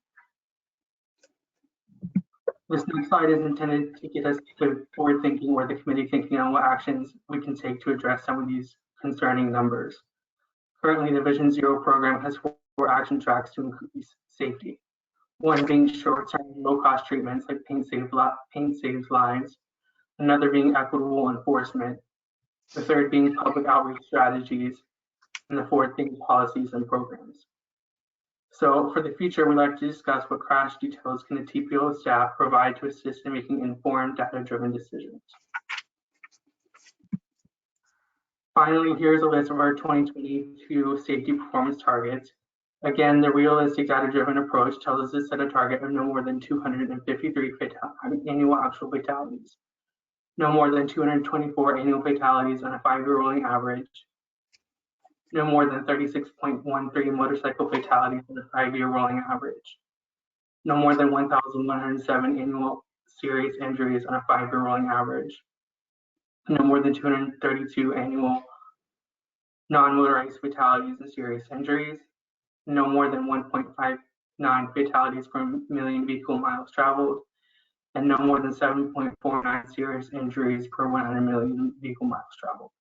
This next slide is intended to get us to forward thinking or the committee thinking on what actions we can take to address some of these concerning numbers. Currently, the Vision Zero program has 4 action tracks to increase safety. One being short-term, low-cost treatments like paint saves lives. Another being equitable enforcement. The third being public outreach strategies. And the fourth being policies and programs. So for the future, we'd like to discuss what crash details can the TPO staff provide to assist in making informed, data-driven decisions. Finally, here's a list of our 2022 safety performance targets. Again, the realistic data-driven approach tells us to set a target of no more than 253 annual actual fatalities, no more than 224 annual fatalities on a 5-year rolling average, no more than 36.13 motorcycle fatalities on a 5-year rolling average, no more than 1,107 annual serious injuries on a 5-year rolling average, no more than 232 annual non-motorized fatalities and serious injuries, no more than 1.59 fatalities per million vehicle miles traveled, and no more than 7.49 serious injuries per 100 million vehicle miles traveled.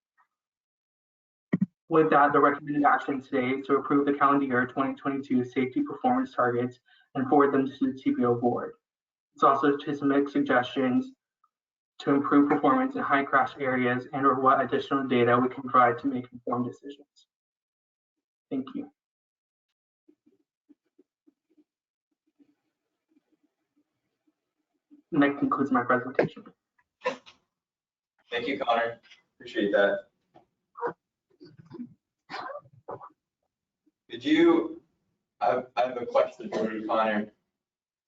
With that, the recommended action today is to approve the calendar year 2022 safety performance targets and forward them to the TPO board. It's also to submit suggestions to improve performance in high crash areas and or what additional data we can provide to make informed decisions. Thank you. And that concludes my presentation. Thank you, Connor. Appreciate that. I have a question for you, Connor.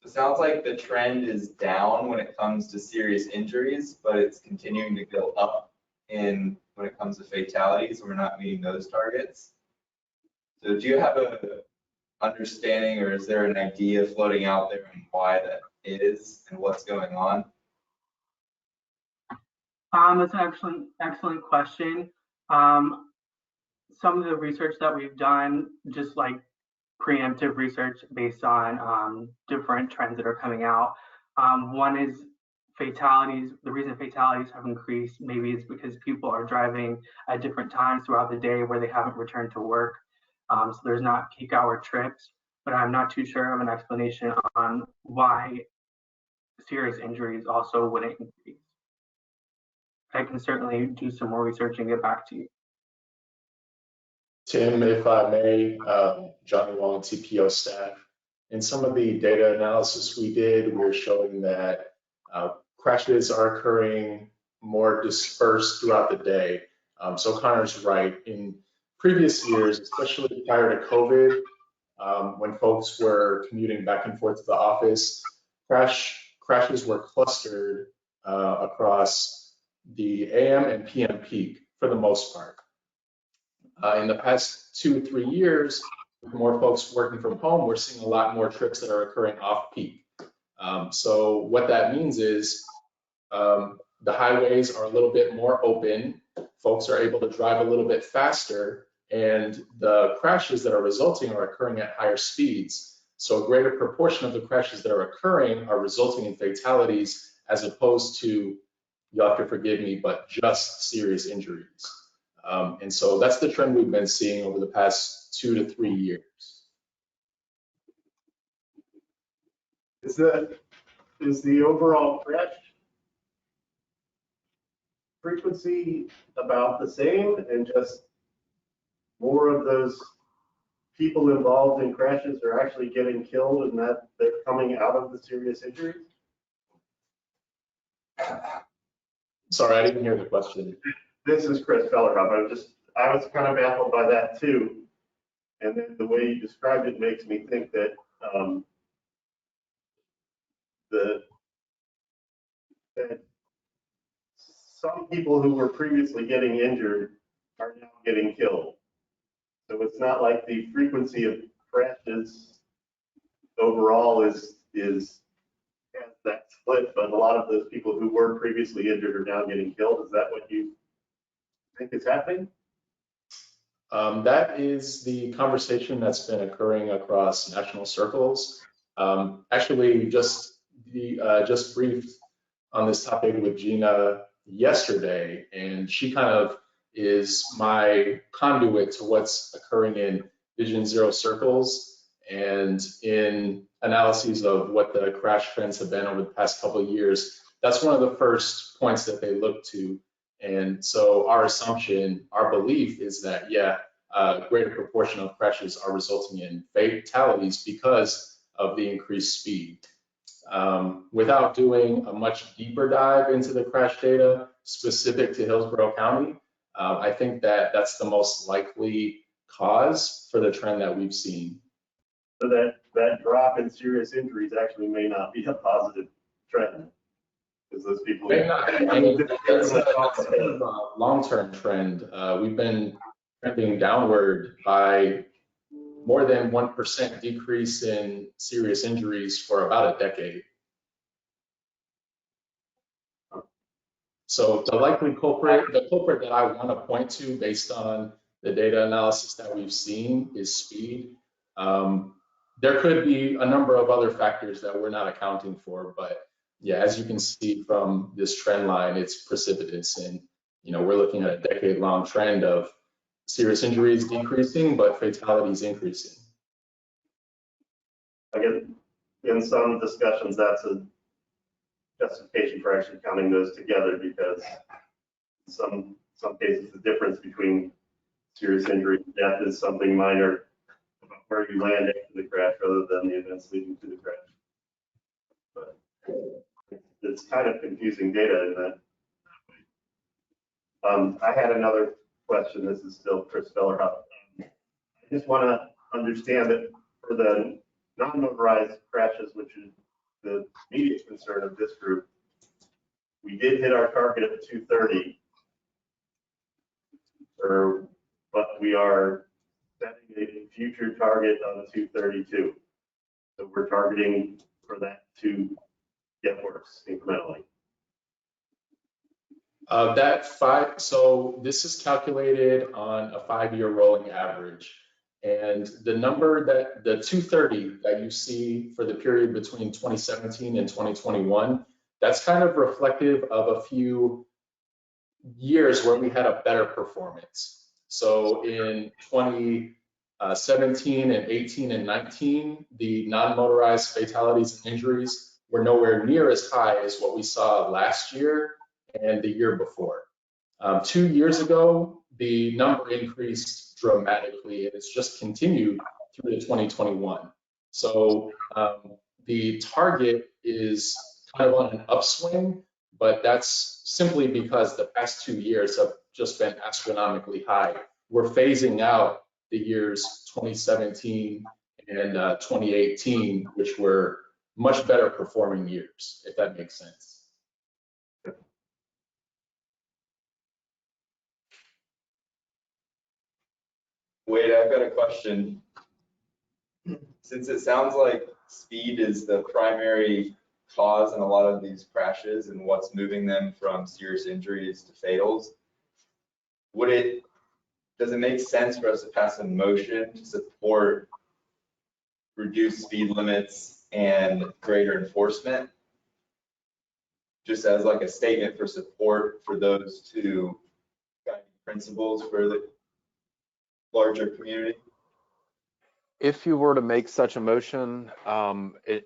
It sounds like the trend is down when it comes to serious injuries, but it's continuing to go up when it comes to fatalities. We're not meeting those targets. So do you have a understanding, or is there an idea floating out there on why that is and what's going on? That's an excellent question. Some of the research that we've done, just like preemptive research based on different trends that are coming out. One is fatalities. The reason fatalities have increased maybe is because people are driving at different times throughout the day where they haven't returned to work. So there's not peak hour trips, but I'm not too sure of an explanation on why serious injuries also wouldn't increase. I can certainly do some more research and get back to you. Tim, if I may, Johnny Wong, TPO staff. In some of the data analysis we did, we're showing that crashes are occurring more dispersed throughout the day. So Connor's right. In previous years, especially prior to COVID, when folks were commuting back and forth to the office, crashes were clustered across the AM and PM peak for the most part. In the past 2 or 3 years, with more folks working from home, we're seeing a lot more trips that are occurring off peak. So what that means is the highways are a little bit more open. Folks are able to drive a little bit faster, and the crashes that are resulting are occurring at higher speeds. So a greater proportion of the crashes that are occurring are resulting in fatalities as opposed to, you'll have to forgive me, but just serious injuries. And so that's the trend we've been seeing over the past 2 to 3 years. Is the overall crash frequency about the same, and just more of those people involved in crashes are actually getting killed and that they're coming out of the serious injuries? Sorry, I didn't hear the question. This is Chris Fellerhoff. I was kind of baffled by that too. And then the way you described it makes me think that that some people who were previously getting injured are now getting killed. So it's not like the frequency of crashes overall is has that split, but a lot of those people who were previously injured are now getting killed. Is that what you think is happening? That is the conversation that's been occurring across national circles. Actually, just just briefed on this topic with Gina yesterday, and she kind of is my conduit to what's occurring in Vision Zero circles and in analyses of what the crash trends have been over the past couple of years. That's one of the first points that they look to. And so our assumption, our belief is that, yeah, a greater proportion of crashes are resulting in fatalities because of the increased speed. Without doing a much deeper dive into the crash data specific to Hillsborough County, I think that that's the most likely cause for the trend that we've seen. So that drop in serious injuries actually may not be a positive trend, because those people. May not. I mean, it's a long-term trend. We've been trending downward by more than 1% decrease in serious injuries for about a decade. So the likely culprit, the culprit that I want to point to based on the data analysis that we've seen is speed. There could be a number of other factors that we're not accounting for, but yeah, as you can see from this trend line, it's precipitous, and we're looking at a decade-long trend of serious injuries decreasing, but fatalities increasing. I guess in some discussions, that's a justification for actually counting those together, because in some cases the difference between serious injury and death is something minor about where you land after the crash rather than the events leading to the crash. But it's kind of confusing data in that. I had another question. This is still Chris Fellerhoff. I just want to understand that for the non-motorized crashes, which is the immediate concern of this group, we did hit our target of 230, but we are setting a future target on the 232. So we're targeting for that to get worse incrementally. So this is calculated on a 5-year rolling average. And the number that the 230 that you see for the period between 2017 and 2021, that's kind of reflective of a few years where we had a better performance. So in 2017 and 18 and 19, the non-motorized fatalities and injuries were nowhere near as high as what we saw last year and the year before. 2 years ago, the number increased dramatically, and it's just continued through to 2021. So the target is kind of on an upswing, but that's simply because the past 2 years have just been astronomically high. We're phasing out the years 2017 and 2018, which were much better performing years, if that makes sense. Wade, I've got a question. Since it sounds like speed is the primary cause in a lot of these crashes and what's moving them from serious injuries to fatals, does it make sense for us to pass a motion to support reduced speed limits and greater enforcement? Just as like a statement for support for those two guiding principles for the larger community? If you were to make such a motion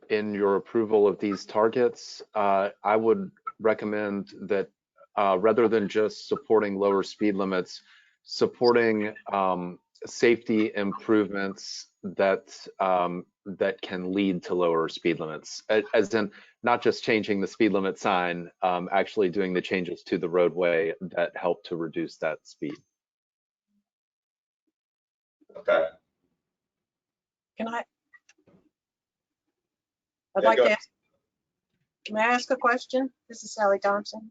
in your approval of these targets, I would recommend that rather than just supporting lower speed limits, supporting safety improvements that can lead to lower speed limits, as in not just changing the speed limit sign, actually doing the changes to the roadway that help to reduce that speed. Okay. Can I ask a question? This is Sally Thompson.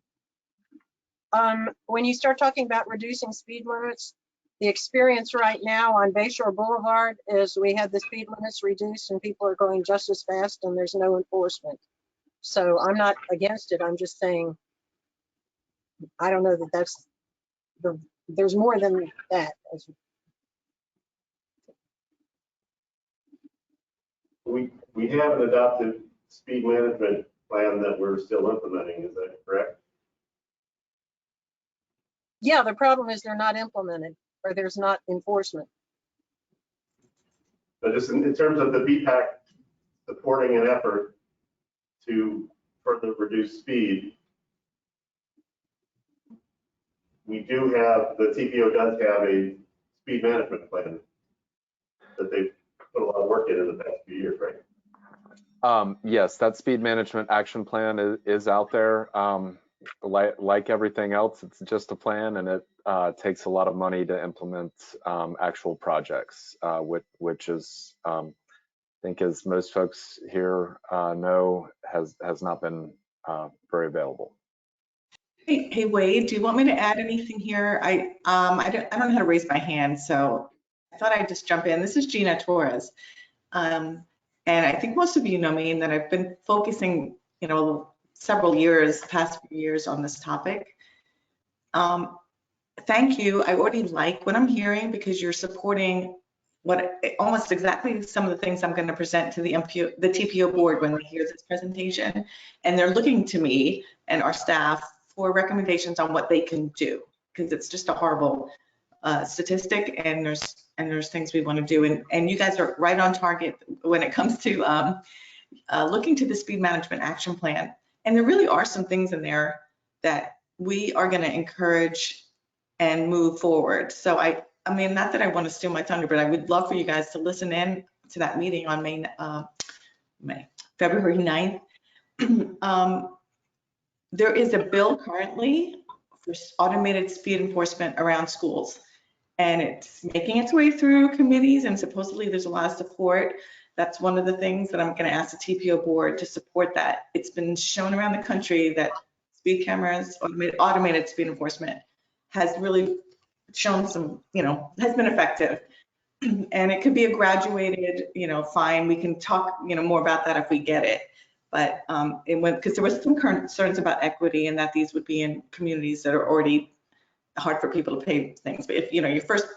When you start talking about reducing speed limits, the experience right now on Bayshore Boulevard is we had the speed limits reduced and people are going just as fast and there's no enforcement. So I'm not against it. I'm just saying, I don't know that there's more than that. We have an adoptive speed management plan that we're still implementing. Is that correct? Yeah, the problem is they're not implemented or there's not enforcement. But just in terms of the BPAC supporting an effort to further reduce speed, we do have, the TPO does have a speed management plan that they've put a lot of work in the past few years, right? Yes, that speed management action plan is out there. Like everything else, it's just a plan, and it takes a lot of money to implement actual projects, which is, I think, as most folks here know, has not been very available. Hey Wade, do you want me to add anything here? I don't know how to raise my hand, so I thought I'd just jump in. This is Gina Torres, and I think most of you know me, and that I've been focusing, several years, past few years on this topic. Thank you. I already like what I'm hearing because you're supporting almost exactly some of the things I'm going to present to the TPO board when they hear this presentation, and they're looking to me and our staff for recommendations on what they can do, because it's just a horrible statistic, and there's things we want to do, and you guys are right on target when it comes to looking to the speed management action plan. And there really are some things in there that we are going to encourage and move forward. So I mean, not that I want to steal my thunder, but I would love for you guys to listen in to that meeting on February 9th. There is a bill currently for automated speed enforcement around schools, and it's making its way through committees, and supposedly there's a lot of support. That's one of the things that I'm going to ask the TPO board to support that. It's been shown around the country that speed cameras, automated speed enforcement has really shown some, has been effective. And it could be a graduated, fine. We can talk, more about that if we get it. But because there was some concerns about equity and that these would be in communities that are already hard for people to pay things. But if, your first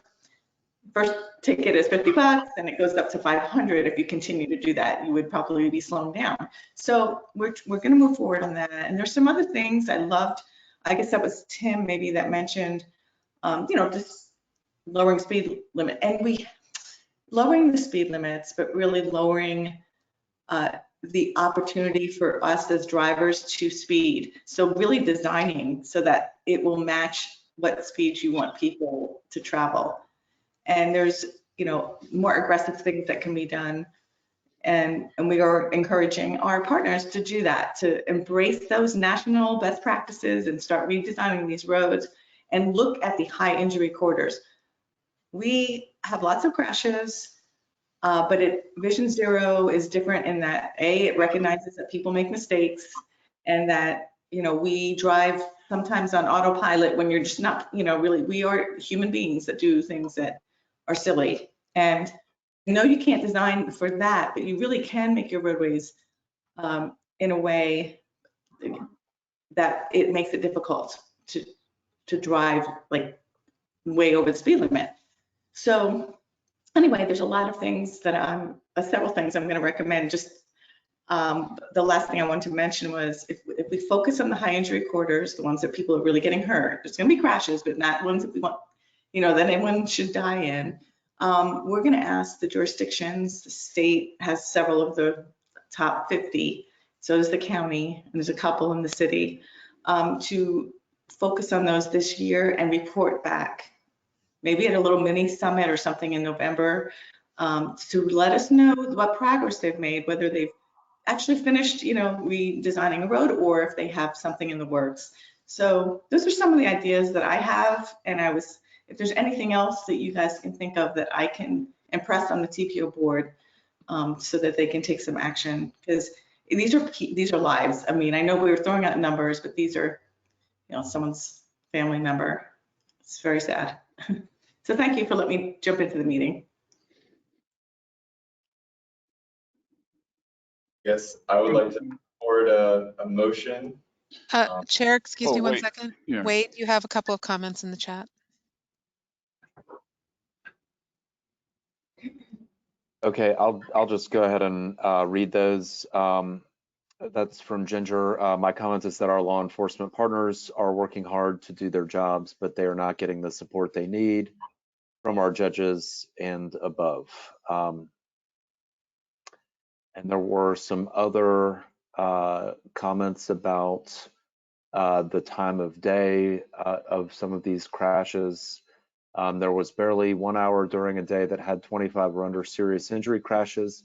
ticket is $50 and it goes up to $500, if you continue to do that, you would probably be slowing down. So we're going to move forward on that. And there's some other things I loved. I guess that was Tim maybe that mentioned, just lowering speed limit, and lowering the speed limits, but really lowering the opportunity for us as drivers to speed. So really designing so that it will match what speed you want people to travel. And there's, more aggressive things that can be done. And we are encouraging our partners to do that, to embrace those national best practices and start redesigning these roads and look at the high injury corridors. We have lots of crashes, but Vision Zero is different in that it recognizes that people make mistakes, and that, we drive sometimes on autopilot when you're just not, really, we are human beings that do things that are silly. And you can't design for that, but you really can make your roadways in a way that it makes it difficult to drive like way over the speed limit. So anyway, there's a lot of things that several things I'm going to recommend. Just the last thing I wanted to mention was if we focus on the high injury corridors, the ones that people are really getting hurt, there's going to be crashes, but not ones that we want, that anyone should die in. We're going to ask the jurisdictions. The state has several of the top 50. So does the county, and there's a couple in the city, to focus on those this year and report back, maybe at a little mini summit or something in November, to let us know what progress they've made, whether they've actually finished, redesigning a road, or if they have something in the works. So those are some of the ideas that I have, and if there's anything else that you guys can think of that I can impress on the TPO board, so that they can take some action, because these are lives. I mean, I know we were throwing out numbers, but these are, someone's family member. It's very sad. So thank you for letting me jump into the meeting. Yes, I would like to forward a motion. Chair, excuse me one wait. second. Yeah. Wade, you have a couple of comments in the chat. Okay, I'll just go ahead and read those. That's from Ginger. My comment is that our law enforcement partners are working hard to do their jobs, but they are not getting the support they need from our judges and above. And there were some other comments about the time of day of some of these crashes. There was barely 1 hour during a day that had 25 or under serious injury crashes,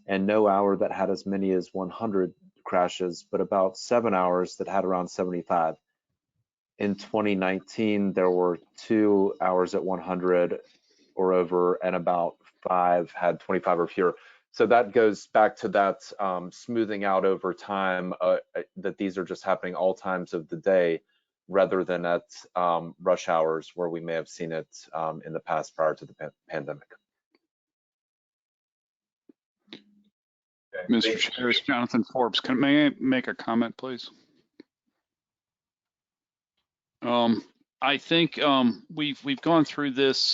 and no hour that had as many as 100 crashes, but about 7 hours that had around 75. In 2019, there were 2 hours at 100 or over, and about 5 had 25 or fewer. So that goes back to that smoothing out over time, that these are just happening all times of the day, rather than at rush hours where we may have seen it in the past prior to the pandemic. Okay, Mr. Chair, it's Jonathan Forbes. May I make a comment, please? I think we've gone through this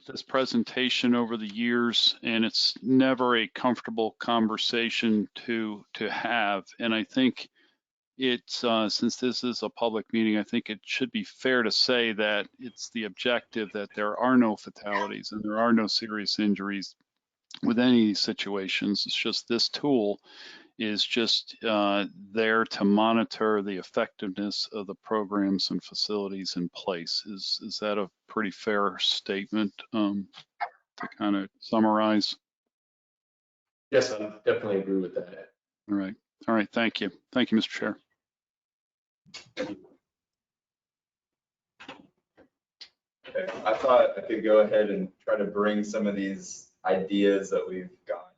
this presentation over the years, and it's never a comfortable conversation to have. And I think it's since this is a public meeting, I think it should be fair to say that it's the objective that there are no fatalities and there are no serious injuries with any situations. It's just this tool is just there to monitor the effectiveness of the programs and facilities in place. Is that a pretty fair statement to kind of summarize? Yes, I definitely agree with that. All right. All right. Thank you. Thank you, Mr. Chair. Okay, I thought I could go ahead and try to bring some of these ideas that we've gotten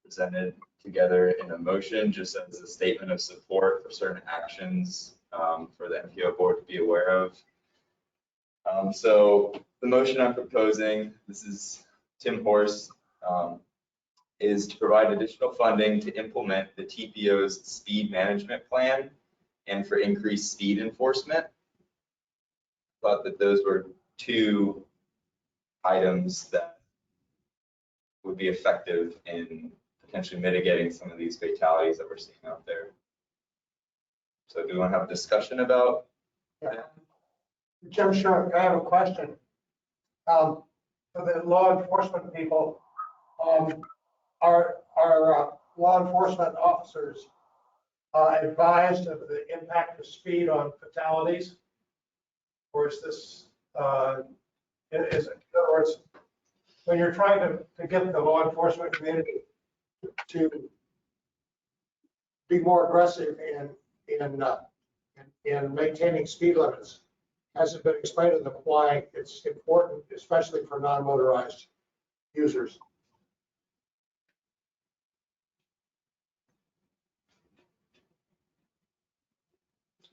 presented together in a motion, just as a statement of support for certain actions for the MPO board to be aware of. So the motion I'm proposing, this is Tim Horse, is to provide additional funding to implement the TPO's speed management plan and for increased speed enforcement. Thought that those were two items that would be effective in potentially mitigating some of these fatalities that we're seeing out there. So do we want to have a discussion about that? Jim Sharp, I have a question. For the law enforcement people, are law enforcement officers advised of the impact of speed on fatalities? Or is this, in other words, when you're trying to get the law enforcement community to be more aggressive in maintaining speed limits, has it been explained to them why it's important, especially for non-motorized users?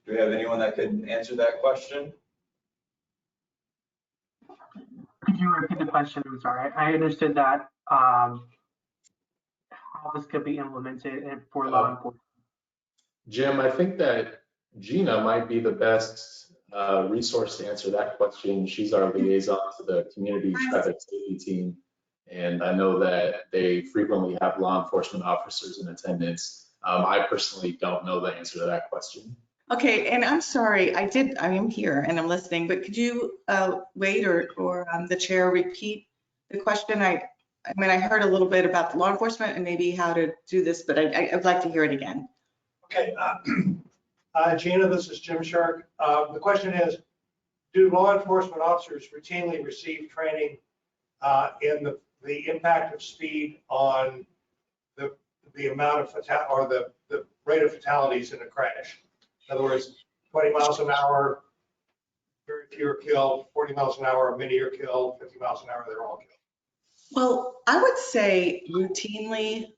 Do we have anyone that could answer that question? Could you repeat the question? I'm sorry. I understood that how this could be implemented for law enforcement. Jim, I think that Gina might be the best resource to answer that question. She's our liaison to the community traffic safety team. And I know that they frequently have law enforcement officers in attendance. I personally don't know the answer to that question. Okay, and I'm sorry, I am here and I'm listening, but could you wait or the chair repeat the question? I mean, I heard a little bit about the law enforcement and maybe how to do this, but I'd like to hear it again. Okay, Gina, this is Jim Shark. The question is, do law enforcement officers routinely receive training in the impact of speed on the amount of the rate of fatalities in a crash? In other words, 20 miles an hour, very few are killed, 40 miles an hour, many are killed, 50 miles an hour, they're all killed. Well, I would say routinely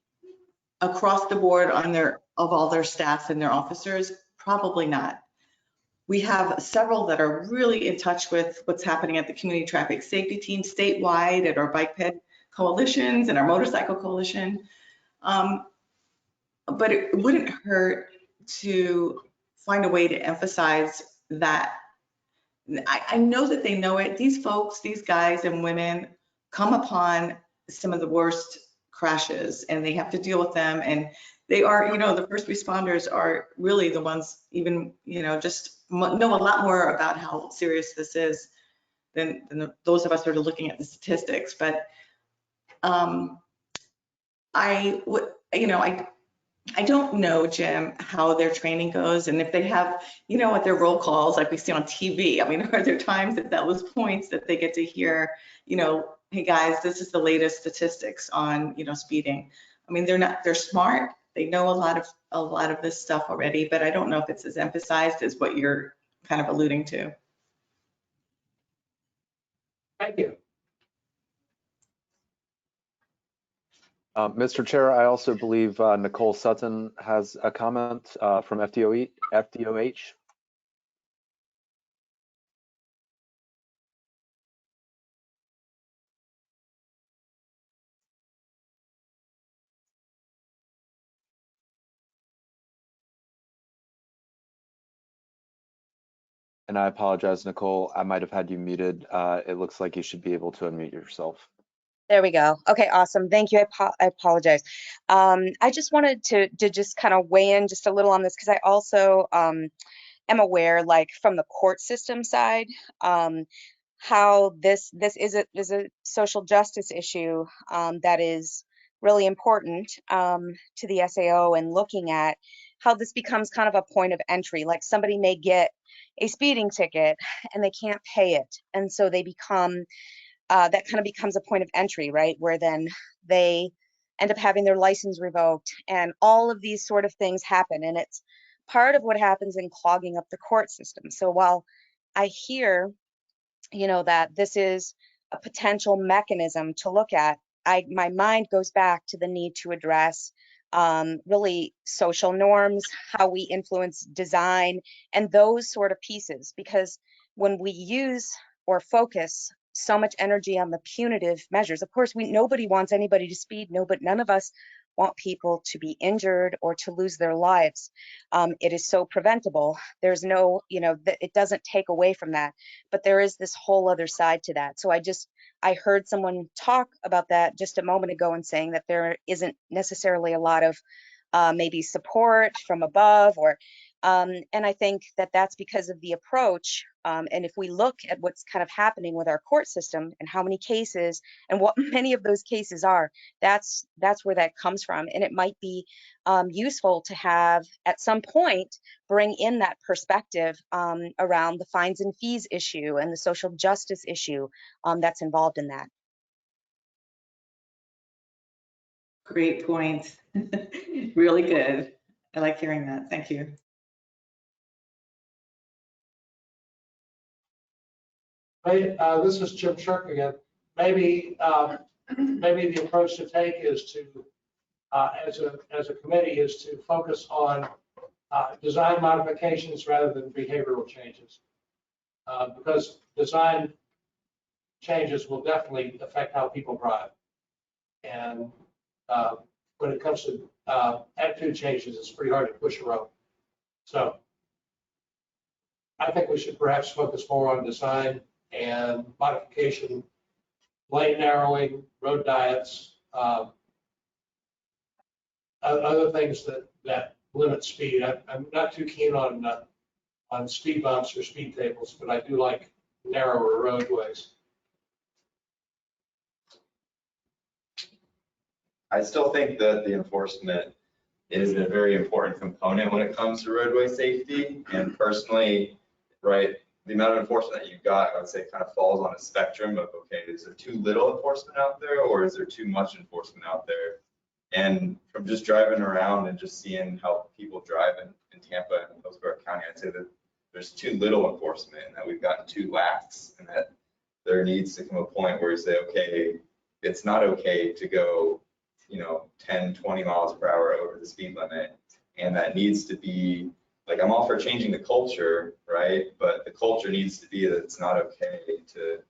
across the board of all their staffs and their officers, probably not. We have several that are really in touch with what's happening at the community traffic safety team statewide, at our bike ped coalitions and our motorcycle coalition. But it wouldn't hurt to find a way to emphasize that. I know that they know it. These folks, these guys and women come upon some of the worst crashes and they have to deal with them. And they are, the first responders are really the ones even, just know a lot more about how serious this is than those of us that are looking at the statistics. But I would, I don't know, Jim, how their training goes and if they have, what their roll calls like we see on TV. I mean, are there times at those points that they get to hear, hey guys, this is the latest statistics on, speeding. I mean, they're smart. They know a lot of this stuff already, but I don't know if it's as emphasized as what you're kind of alluding to. Thank you. Mr. Chair, I also believe Nicole Sutton has a comment from FDOH. And I apologize, Nicole, I might have had you muted. It looks like you should be able to unmute yourself. There we go. Okay, awesome. Thank you. I apologize. I just wanted to just kind of weigh in just a little on this because I also am aware, like from the court system side, how this is a social justice issue that is really important to the SAO, and looking at how this becomes kind of a point of entry. Like somebody may get a speeding ticket and they can't pay it, and so they become that kind of becomes a point of entry, right? Where then they end up having their license revoked and all of these sort of things happen. And it's part of what happens in clogging up the court system. So while I hear, that this is a potential mechanism to look at, my mind goes back to the need to address really social norms, how we influence design, and those sort of pieces. Because when we use or focus so much energy on the punitive measures, of course, nobody wants anybody to speed. But none of us want people to be injured or to lose their lives. It is so preventable. There's no, it doesn't take away from that, but there is this whole other side to that. So I heard someone talk about that just a moment ago and saying that there isn't necessarily a lot of maybe support from above, or and I think that that's because of the approach. And if we look at what's kind of happening with our court system and how many cases and what many of those cases are, that's where that comes from. And it might be useful to have at some point bring in that perspective around the fines and fees issue and the social justice issue that's involved in that. Great point. Really good. I like hearing that. Thank you. Hey, this is Jim Shirk again. Maybe the approach to take is to, as a committee, is to focus on design modifications rather than behavioral changes, because design changes will definitely affect how people drive. And when it comes to attitude changes, it's pretty hard to push a road. So I think we should perhaps focus more on design and modification, lane narrowing, road diets, other things that limit speed. I'm not too keen on speed bumps or speed tables, but I do like narrower roadways. I still think that the enforcement is a very important component when it comes to roadway safety. And personally, right, the amount of enforcement that you've got, I would say, kind of falls on a spectrum of, okay, is there too little enforcement out there, or is there too much enforcement out there? And from just driving around and just seeing how people drive in Tampa and Hillsborough County, I'd say that there's too little enforcement and that we've gotten too lax, and that there needs to come a point where you say, okay, it's not okay to go 10, 20 miles per hour over the speed limit. And that needs to be, like, I'm all for changing the culture, right? But the culture needs to be that it's not okay to,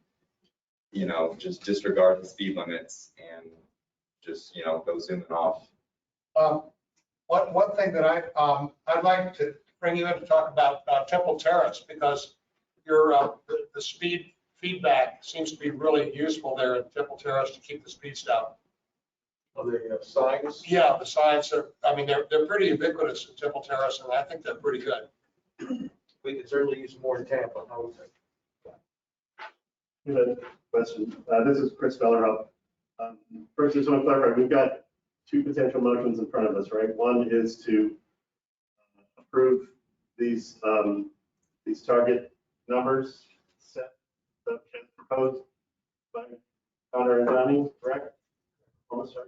just disregard the speed limits and just, go zooming off. One thing that I'd like to bring you in to talk about Temple Terrace, because your the speed feedback seems to be really useful there at Temple Terrace to keep the speeds down. Are they signs? Yeah, the signs are, I mean, they're pretty ubiquitous in Temple Terrace, and I think they're pretty good. We could certainly use more in Tampa, I would think. Good question. This is Chris Bellerhoff. First, I just want to clarify, we've got two potential motions in front of us, right? One is to approve these target numbers set that is proposed by Connor and Johnny, correct? Almost right.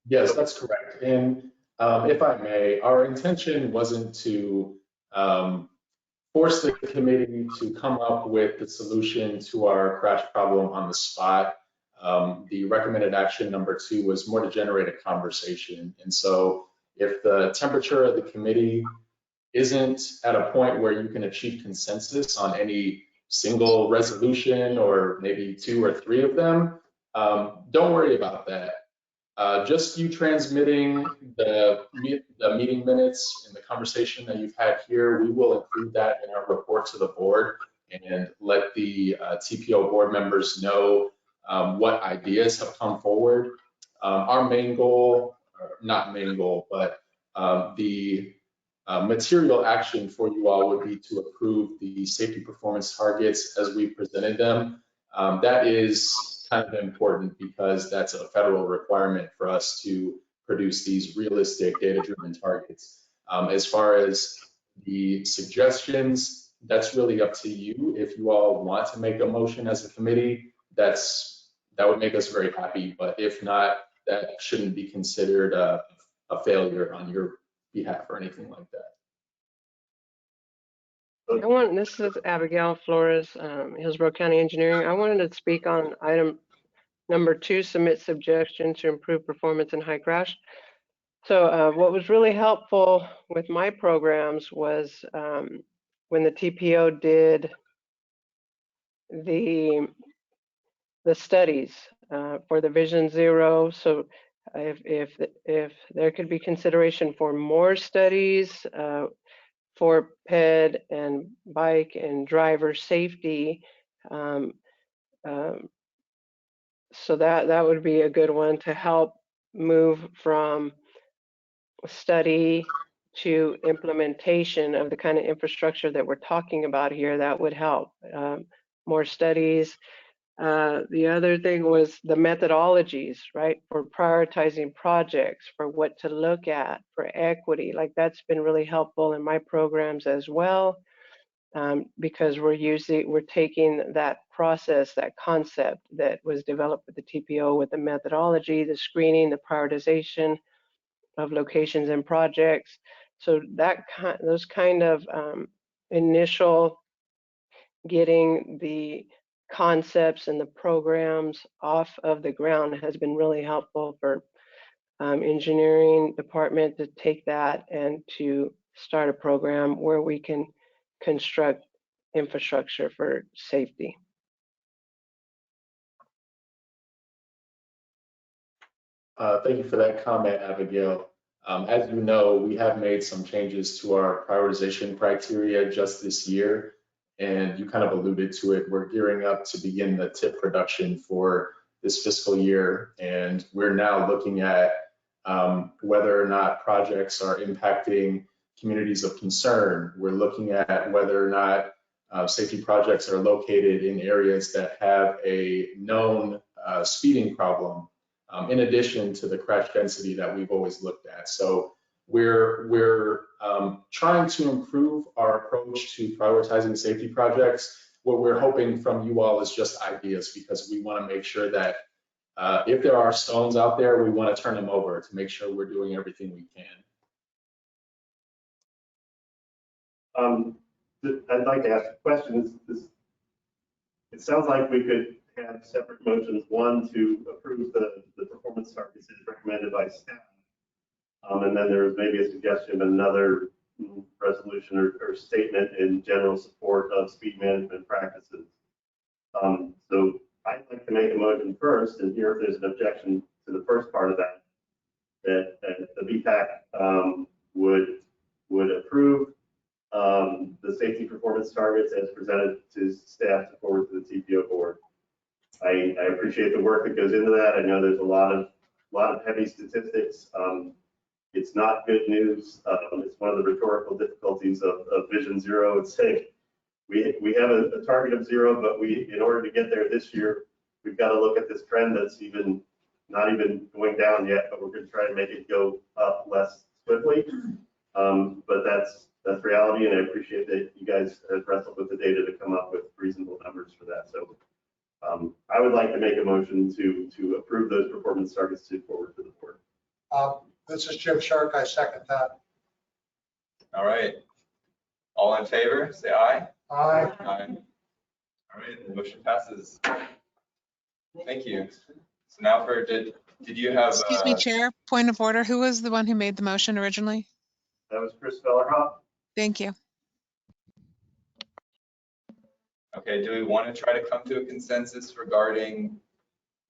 Yes, that's correct. And if I may, our intention wasn't to force the committee to come up with the solution to our crash problem on the spot. The recommended action number 2 was more to generate a conversation. And so if the temperature of the committee isn't at a point where you can achieve consensus on any single resolution or maybe 2 or 3 of them, don't worry about that. Just you transmitting the meeting minutes and the conversation that you've had here, we will include that in our report to the board and let the TPO board members know what ideas have come forward. Our main goal, or not main goal, but the material action for you all would be to approve the safety performance targets as we presented them. That is kind of important because that's a federal requirement for us to produce these realistic data-driven targets. As far as the suggestions, that's really up to you. If you all want to make a motion as a committee, that would make us very happy. But if not, that shouldn't be considered a failure on your behalf or anything like that. This is Abigail Flores, Hillsborough County Engineering. I wanted to speak on item number 2, submit suggestions to improve performance in high crash. So what was really helpful with my programs was when the TPO did the studies for the Vision Zero. So if there could be consideration for more studies for ped and bike and driver safety, so that would be a good one to help move from study to implementation of the kind of infrastructure that we're talking about here. That would help. More studies. The other thing was the methodologies, right, for prioritizing projects, for what to look at, for equity. Like that's been really helpful in my programs as well, because we're taking that process, that concept that was developed with the TPO with the methodology, the screening, the prioritization of locations and projects. So those kind of initial getting the concepts and the programs off of the ground has been really helpful for engineering department to take that and to start a program where we can construct infrastructure for safety. Thank you for that comment, Abigail. As you know, we have made some changes to our prioritization criteria just this year, and you kind of alluded to it. We're gearing up to begin the TIP production for this fiscal year, and we're now looking at whether or not projects are impacting communities of concern. We're looking at whether or not safety projects are located in areas that have a known speeding problem, in addition to the crash density that we've always looked at. So we're trying to improve our approach to prioritizing safety projects. What we're hoping from you all is just ideas, because we want to make sure that if there are stones out there, we want to turn them over to make sure we're doing everything we can. I'd like to ask a question. It sounds like we could have separate motions. One to approve the performance targets as recommended by staff. And then there was maybe a suggestion of another resolution or statement in general support of speed management practices. So I'd like to make a motion first and hear if there's an objection to the first part of that the BPAC would approve the safety performance targets as presented to staff to forward to the TPO board. I appreciate the work that goes into that. I know there's a lot of heavy statistics. It's not good news. It's one of the rhetorical difficulties of Vision Zero. It's saying we have a target of 0, but in order to get there this year, we've got to look at this trend that's not even going down yet, but we're going to try to make it go up less swiftly. But that's reality, and I appreciate that you guys have wrestled with the data to come up with reasonable numbers for that. So I would like to make a motion to approve those performance targets to forward to the board. This is Jim Shark. I second that. All right. All in favor, say aye. Aye. Aye. All right, the motion passes. Thank you. So now did you have? Excuse me, Chair, point of order. Who was the one who made the motion originally? That was Chris Fellerhoff. Thank you. Okay, do we want to try to come to a consensus regarding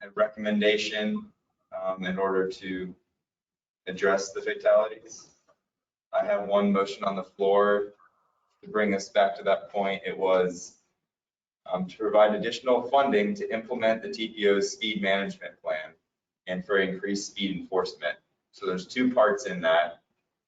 a recommendation in order to address the fatalities? I have one motion on the floor to bring us back to that point. It was to provide additional funding to implement the TPO's speed management plan and for increased speed enforcement. So there's 2 parts in that.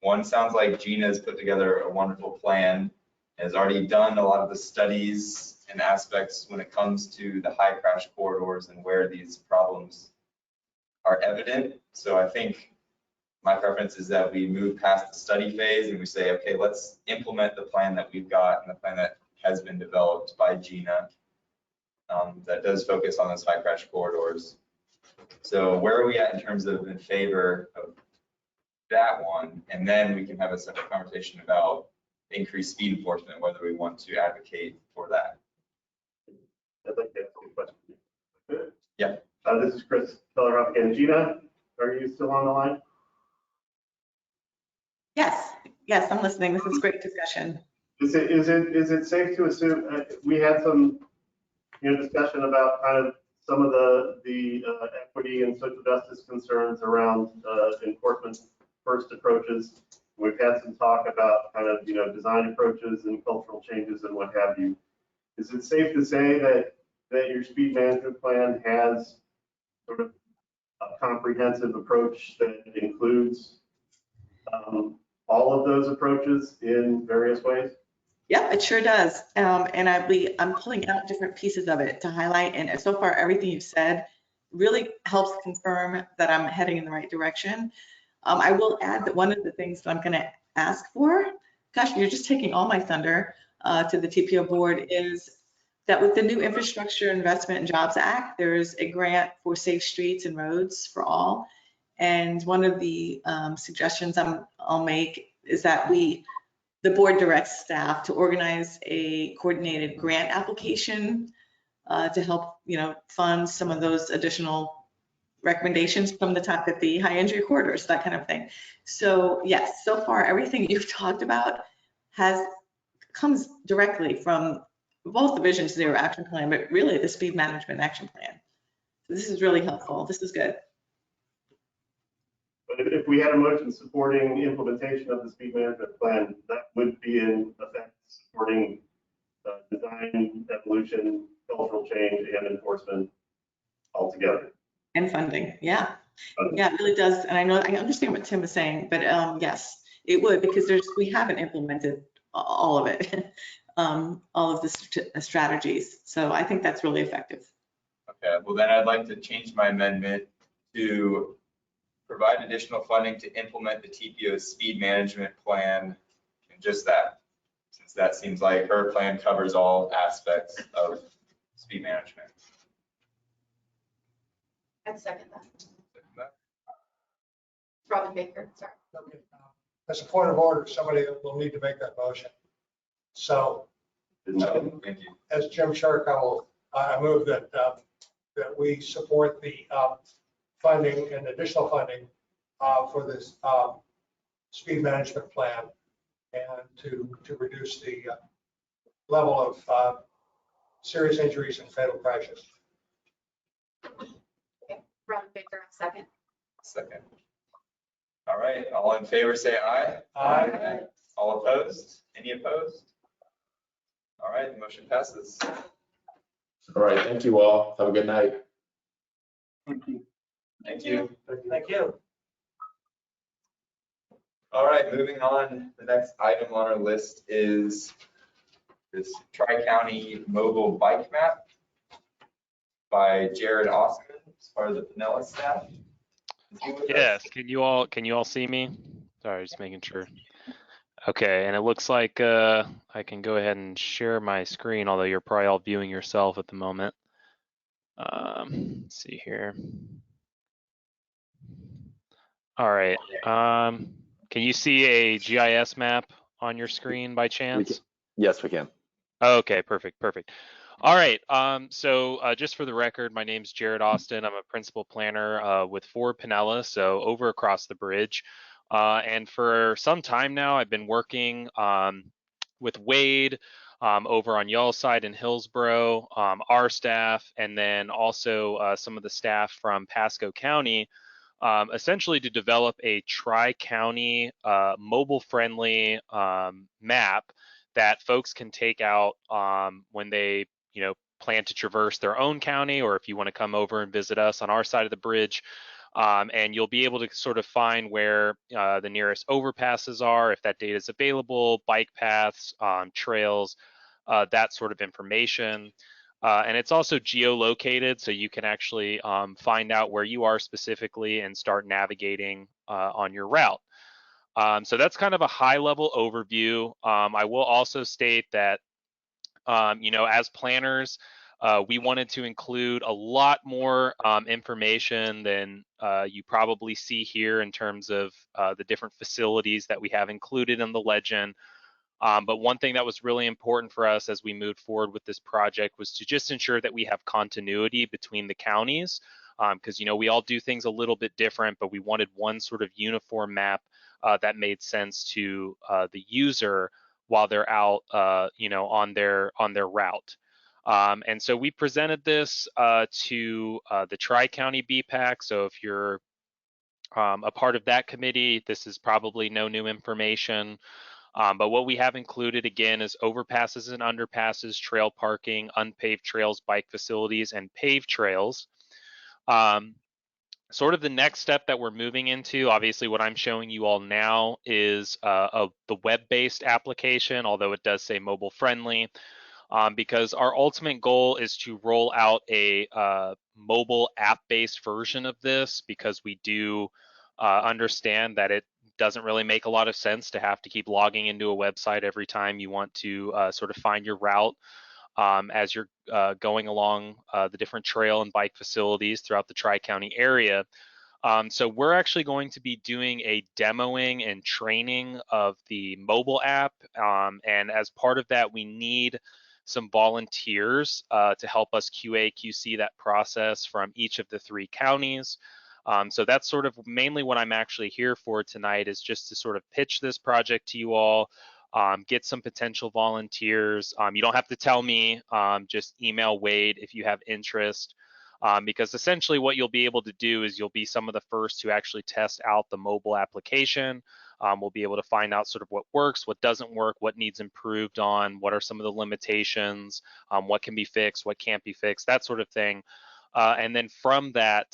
One sounds like Gina's put together a wonderful plan, has already done a lot of the studies and aspects when it comes to the high crash corridors and where these problems are evident. So I think my preference is that we move past the study phase and we say, okay, let's implement the plan that we've got and the plan that has been developed by Gina that does focus on those high crash corridors. So where are we at in terms of in favor of that one? And then we can have a separate conversation about increased speed enforcement, whether we want to advocate for that. I'd like to ask you a question. Good. Yeah. This is Chris Fellerhoff again. Gina, are you still on the line? Yes, I'm listening. This is great discussion. Is it safe to assume we had some discussion about kind of some of the equity and social justice concerns around enforcement first approaches. We've had some talk about kind of design approaches and cultural changes and what have you. Is it safe to say that your speed management plan has sort of a comprehensive approach that includes all of those approaches in various ways? Yeah, it sure does. And I'm pulling out different pieces of it to highlight. And so far, everything you've said really helps confirm that I'm heading in the right direction. I will add that one of the things that I'm going to ask for, gosh, you're just taking all my thunder to the TPO board, is that with the new Infrastructure Investment and Jobs Act, there's a grant for safe streets and roads for all. And one of the suggestions I'll make is that the board directs staff to organize a coordinated grant application to help, fund some of those additional recommendations from the top 50 high injury corridors, that kind of thing. So yes, so far everything you've talked about comes directly from both the Vision Zero action plan, but really the speed management action plan. So this is really helpful. This is good. But if we had a motion supporting implementation of the speed management plan, that would be in effect supporting design, evolution, cultural change, and enforcement altogether. And funding, yeah. Yeah, it really does. And I understand what Tim is saying, but yes, it would, because we haven't implemented all of it, all of the strategies. So I think that's really effective. Okay, well then I'd like to change my amendment to provide additional funding to implement the TPO's speed management plan, and just that, since that seems like her plan covers all aspects of speed management. I'd second that. Robin Baker, sorry. Okay. As a point of order, somebody will need to make that motion. So, Thank you. as Jim Shark, I move that we support the funding and additional funding for this speed management plan and to reduce the level of serious injuries and fatal crashes. Okay, Robin Baker, second. Second. All right, all in favor say aye. Aye. All opposed? Any opposed? All right, the motion passes. All right, thank you all. Have a good night. Thank you. Thank you. Thank you. All right, moving on. The next item on our list is this Tri-County Mobile Bike Map by Jared Osman as part of the Pinellas staff. Is he with us? Yes, can you all see me? Sorry, just making sure. Okay, and it looks like I can go ahead and share my screen, although you're probably all viewing yourself at the moment. Let's see here. All right. Can you see a GIS map on your screen by chance? Yes, we can. Okay, perfect. All right. So just for the record, my name's Jared Austin. I'm a principal planner with Ford Pinellas, so over across the bridge. And for some time now, I've been working with Wade over on y'all's side in Hillsborough, our staff, and then also some of the staff from Pasco County, essentially to develop a tri-county mobile-friendly map that folks can take out when they, plan to traverse their own county, or if you want to come over and visit us on our side of the bridge. And you'll be able to sort of find where the nearest overpasses are, if that data is available, bike paths, trails, that sort of information. And it's also geolocated, so you can actually find out where you are specifically and start navigating on your route. So that's kind of a high-level overview. I will also state that, as planners, we wanted to include a lot more information than you probably see here in terms of the different facilities that we have included in the legend. But one thing that was really important for us as we moved forward with this project was to just ensure that we have continuity between the counties, because we all do things a little bit different, but we wanted one sort of uniform map that made sense to the user while they're out, on their route. And so we presented this to the Tri-County BPAC. So if you're a part of that committee, this is probably no new information. But what we have included, again, is overpasses and underpasses, trail parking, unpaved trails, bike facilities, and paved trails. Sort of the next step that we're moving into, obviously what I'm showing you all now is the web-based application, although it does say mobile friendly, because our ultimate goal is to roll out a mobile app-based version of this, because we do understand that it doesn't really make a lot of sense to have to keep logging into a website every time you want to sort of find your route. As you're going along the different trail and bike facilities throughout the Tri-County area. So we're actually going to be doing a demoing and training of the mobile app. And as part of that, we need some volunteers to help us QA, QC that process from each of the 3 counties. So that's sort of mainly what I'm actually here for tonight, is just to sort of pitch this project to you all. Get some potential volunteers. You don't have to tell me, just email Wade if you have interest, because essentially what you'll be able to do is you'll be some of the first to actually test out the mobile application. We'll be able to find out sort of what works, what doesn't work, what needs improved on, what are some of the limitations, what can be fixed, what can't be fixed, that sort of thing. And then from that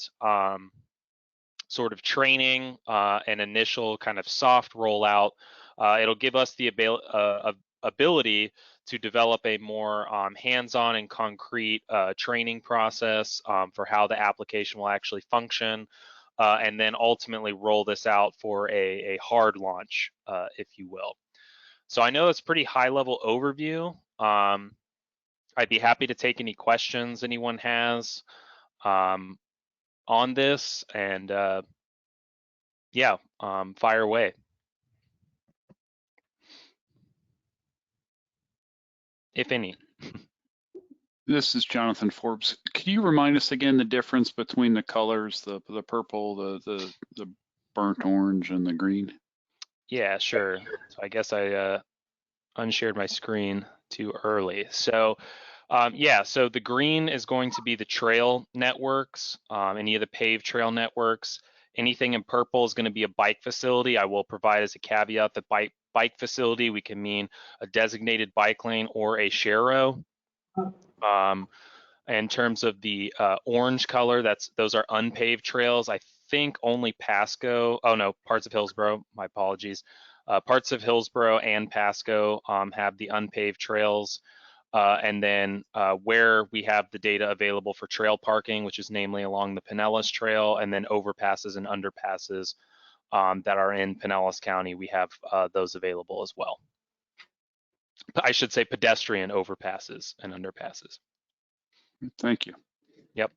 sort of training and initial kind of soft rollout, it'll give us the ability to develop a more hands-on and concrete training process for how the application will actually function, and then ultimately roll this out for a hard launch, if you will. So I know it's a pretty high-level overview. I'd be happy to take any questions anyone has on this, and fire away. If any. This is Jonathan Forbes. Could you remind us again the difference between the colors, the purple, the burnt orange, and the green? Yeah, sure. So I guess I unshared my screen too early. So so the green is going to be the trail networks, any of the paved trail networks. Anything in purple is going to be a bike facility. I will provide as a caveat that bike facility, we can mean a designated bike lane or a share row. In terms of the orange color, those are unpaved trails. I think only Pasco, oh no, parts of Hillsborough, my apologies. Parts of Hillsborough and Pasco have the unpaved trails. And then where we have the data available for trail parking, which is namely along the Pinellas Trail, and then overpasses and underpasses that are in Pinellas County, we have those available as well. I should say pedestrian overpasses and underpasses. Thank you. Yep.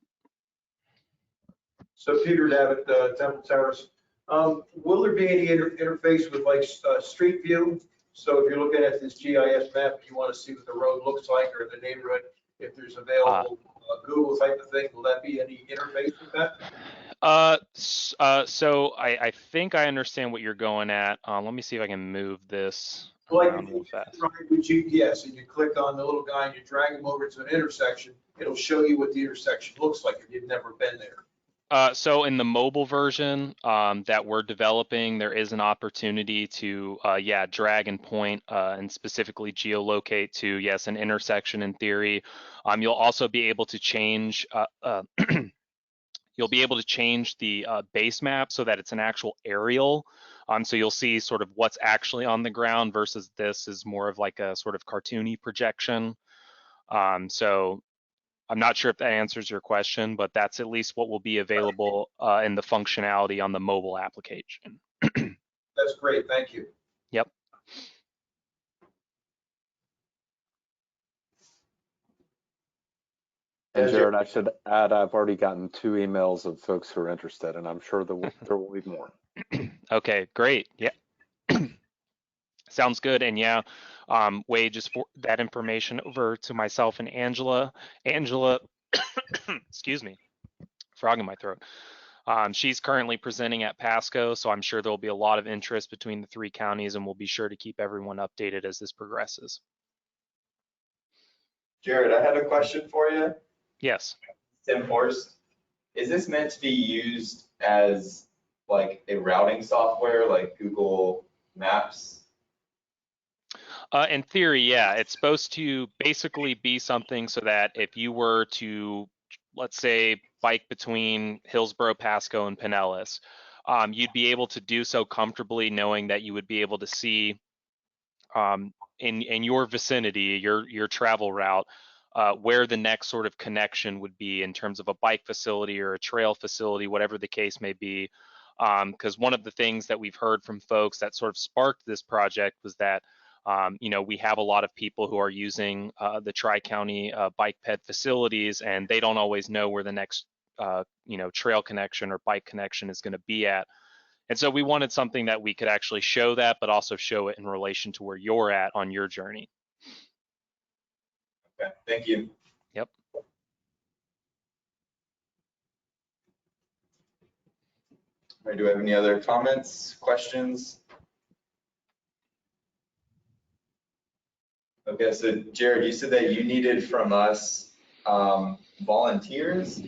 So Peter Davitt, Temple Terrace. Will there be any interface with like Street View? So if you're looking at this GIS map, and you want to see what the road looks like or the neighborhood, if there's available Google type of thing, will that be any interface with that? So I think I understand what you're going at. Let me see if I can move this Like around real fast. with GPS, and you click on the little guy and you drag him over to an intersection, it'll show you what the intersection looks like if you've never been there. So in the mobile version that we're developing, there is an opportunity to, drag and point and specifically geolocate to, yes, an intersection in theory. You'll also be able to change, you'll be able to change the base map so that it's an actual aerial. So you'll see sort of what's actually on the ground versus this is more of like a sort of cartoony projection. So I'm not sure if that answers your question, but that's at least what will be available in the functionality on the mobile application. That's great, thank you. Yep. And Jared, I should add, I've already gotten 2 emails of folks who are interested, and I'm sure there will be more. Okay, great. Yeah. Sounds good. And yeah, Wade, just for that information over to myself and Angela. Angela, excuse me, frog in my throat. She's currently presenting at Pasco, so I'm sure there'll be a lot of interest between the 3 counties, and we'll be sure to keep everyone updated as this progresses. Jared, I have a question for you. Yes. Tim Horst, is this meant to be used as like a routing software like Google Maps? In theory, yeah, it's supposed to basically be something so that if you were to, let's say, bike between Hillsborough, Pasco, and Pinellas, you'd be able to do so comfortably knowing that you would be able to see in your vicinity, your travel route, where the next sort of connection would be in terms of a bike facility or a trail facility, whatever the case may be. Because one of the things that we've heard from folks that sort of sparked this project was that we have a lot of people who are using the Tri-County bike ped facilities, and they don't always know where the next trail connection or bike connection is going to be at. And so we wanted something that we could actually show that, but also show it in relation to where you're at on your journey. Okay, thank you. Yep. All right, do we have any other comments, questions? Okay, so Jared, you said that you needed from us volunteers?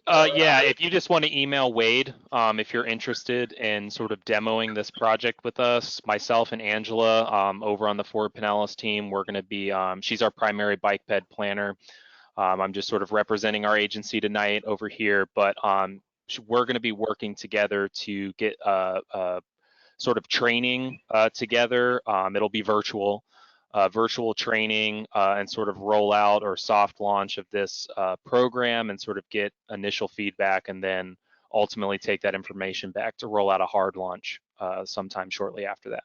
Yeah, if you just want to email Wade, if you're interested in sort of demoing this project with us, myself and Angela over on the Ford Pinellas team, we're going to be, she's our primary bike ped planner. I'm just sort of representing our agency tonight over here, but we're going to be working together to get sort of training together. It'll be virtual training and sort of rollout or soft launch of this program and sort of get initial feedback and then ultimately take that information back to roll out a hard launch sometime shortly after that.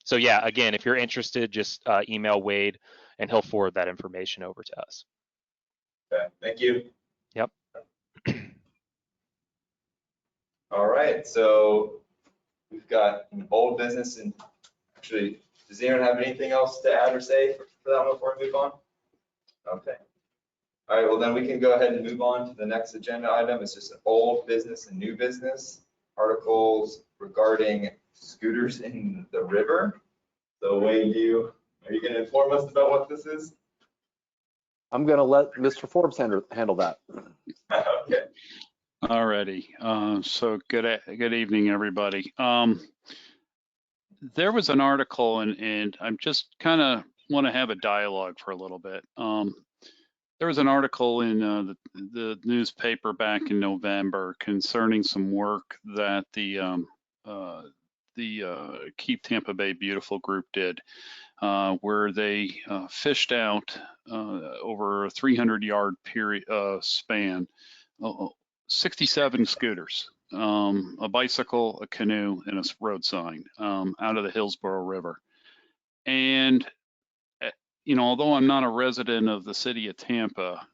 So yeah, again, if you're interested, just email Wade and he'll forward that information over to us. Okay, thank you. Yep. All right, so we've got an old business, and actually, does anyone have anything else to add or say for that one before we move on? Okay. All right, well then we can go ahead and move on to the next agenda item. It's just an old business and new business articles regarding scooters in the river. So Wade, are you going to inform us about what this is? I'm going to let Mr. Forbes handle that. Okay. Alrighty. So good evening, everybody. There was an article, and I'm just kind of want to have a dialogue for a little bit. There was an article in the newspaper back in November concerning some work that the Keep Tampa Bay Beautiful group did, where they fished out over a 300-yard period span, 67 scooters, a bicycle, a canoe, and a road sign out of the Hillsborough River. And although I'm not a resident of the city of Tampa,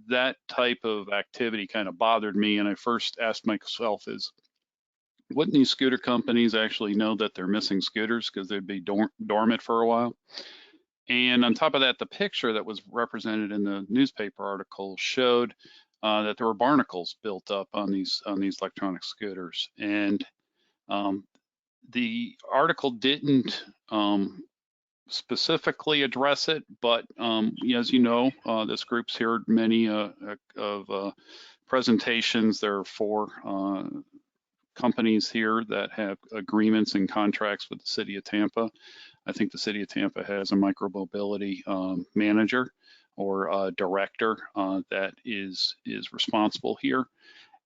that type of activity kind of bothered me. And I first asked myself wouldn't these scooter companies actually know that they're missing scooters because they'd be dormant for a while? And on top of that, the picture that was represented in the newspaper article showed that there were barnacles built up on these electronic scooters. And the article didn't specifically address it, but as you know, this group's heard many of presentations. There are 4 companies here that have agreements and contracts with the city of Tampa. I think the city of Tampa has a micromobility manager or director that is responsible here.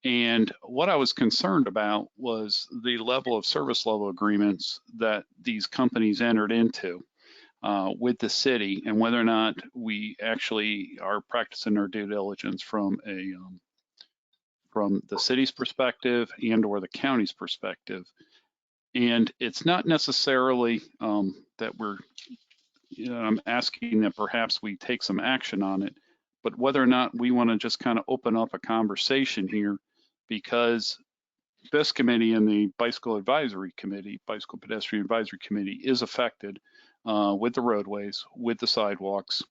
And what I was concerned about was the level of service level agreements that these companies entered into with the city, and whether or not we actually are practicing our due diligence from the city's perspective and or the county's perspective. And it's not necessarily that I'm asking that perhaps we take some action on it, but whether or not we want to just kind of open up a conversation here, because this committee and the Bicycle Pedestrian Advisory Committee is affected with the roadways, with the sidewalks,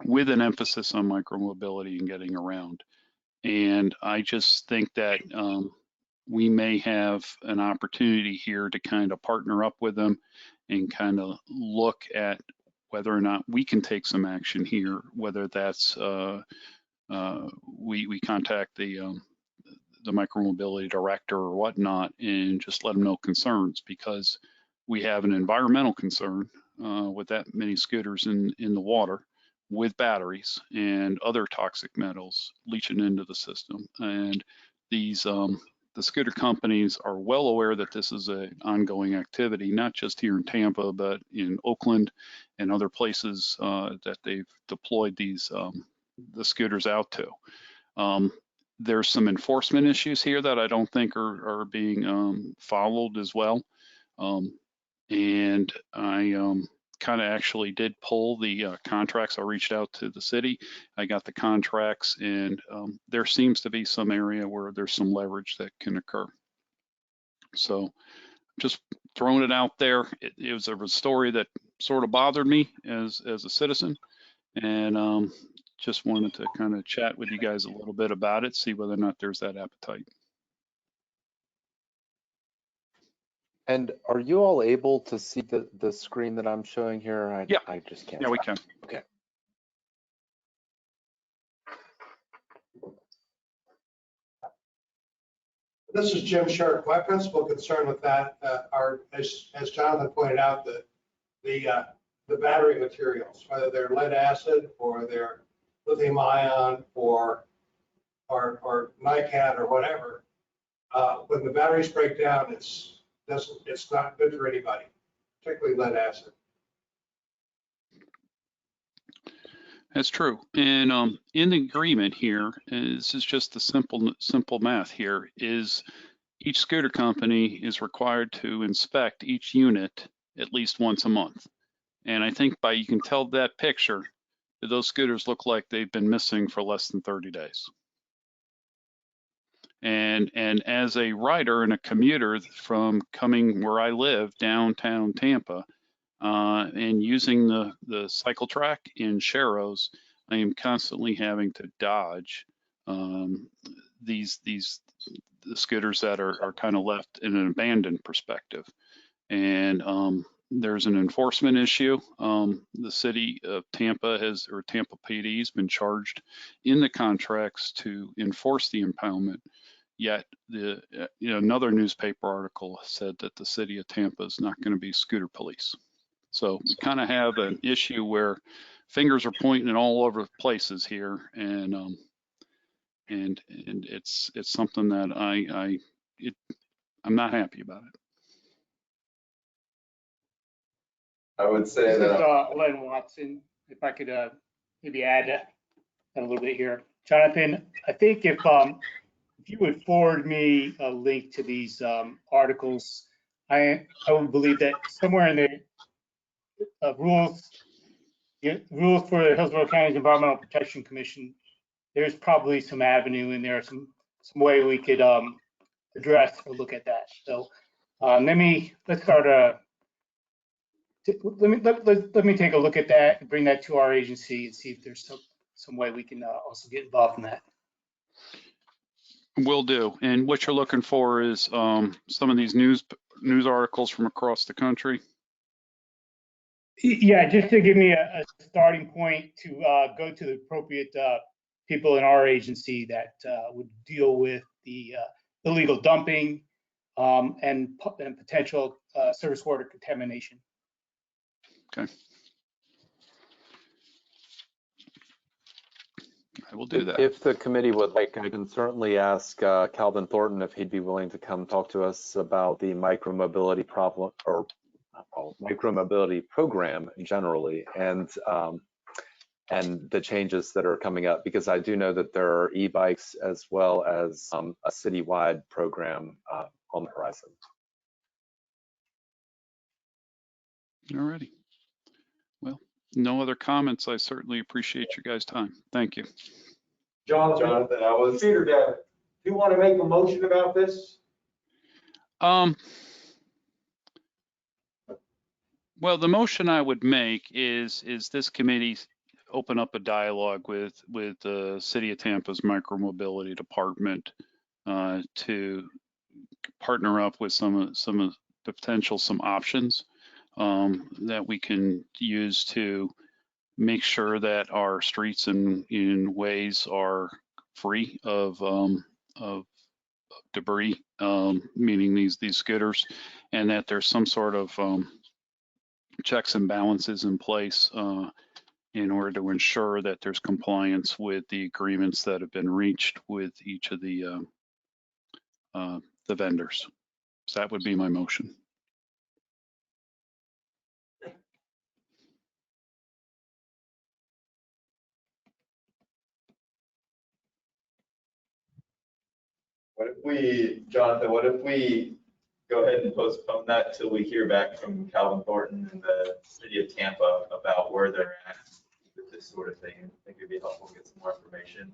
with an emphasis on micromobility and getting around. And I just think that we may have an opportunity here to kind of partner up with them and kind of look at whether or not we can take some action here, whether that's we contact the micromobility director or whatnot and just let them know concerns, because we have an environmental concern with that many scooters in the water with batteries and other toxic metals leaching into the system. And these the scooter companies are well aware that this is an ongoing activity, not just here in Tampa, but in Oakland and other places that they've deployed these the scooters out to. There's some enforcement issues here that I don't think are being followed as well. And I kind of actually did pull the contracts. I reached out to the city. I got the contracts, and there seems to be some area where there's some leverage that can occur. So just throwing it out there. It was a story that sort of bothered me as a citizen, and just wanted to kind of chat with you guys a little bit about it, see whether or not there's that appetite. And are you all able to see the screen that I'm showing here? Yeah. I just can't. Yeah, we can. Okay. This is Jim Shirk. My principal concern with that are, as Jonathan pointed out, the battery materials, whether they're lead acid or they're lithium ion or NiCad or whatever. When the batteries break down, it's not good for anybody, particularly lead acid. That's true. And in the agreement here, and this is just the simple math here, is each scooter company is required to inspect each unit at least once a month. And I think you can tell that picture that those scooters look like they've been missing for less than 30 days. And as a rider and a commuter from coming where I live, downtown Tampa, and using the cycle track in Sharrows, I am constantly having to dodge the scooters that are kind of left in an abandoned perspective. And there's an enforcement issue. The city of Tampa Tampa PD has been charged in the contracts to enforce the impoundment. Yet another newspaper article said that the city of Tampa is not going to be scooter police. So we kind of have an issue where fingers are pointing in all over places here, and it's something that I'm not happy about it. I would say This is that. Len Watson. If I could maybe add a little bit here. Jonathan, I think if you would forward me a link to these articles, I would believe that somewhere in the rules for the Hillsborough County's Environmental Protection Commission, there's probably some avenue in there, some way we could address or look at that. So let's start let me take a look at that and bring that to our agency and see if there's some way we can also get involved in that. Will do. And what you're looking for is some of these news articles from across the country. Yeah, just to give me a starting point to go to the appropriate people in our agency that would deal with the illegal dumping and potential surface water contamination. Okay. I will do that. If the committee would like, I can certainly ask Calvin Thornton if he'd be willing to come talk to us about the micromobility problem, or micromobility program generally, and the changes that are coming up, because I do know that there are e-bikes as well as a citywide program on the horizon. Alrighty. Well, no other comments. I certainly appreciate your guys' time. Thank you. Jonathan, I was. Peter, do you want to make a motion about this? Well, the motion I would make is this committee open up a dialogue with the City of Tampa's micromobility department to partner up with some of the potential options that we can use to make sure that our streets and ways are free of debris, meaning these scooters, and that there's some sort of checks and balances in place in order to ensure that there's compliance with the agreements that have been reached with each of the vendors. So that would be my motion. Jonathan, what if we go ahead and postpone that till we hear back from Calvin Thornton and the City of Tampa about where they're at with this sort of thing? I think it'd be helpful to get some more information.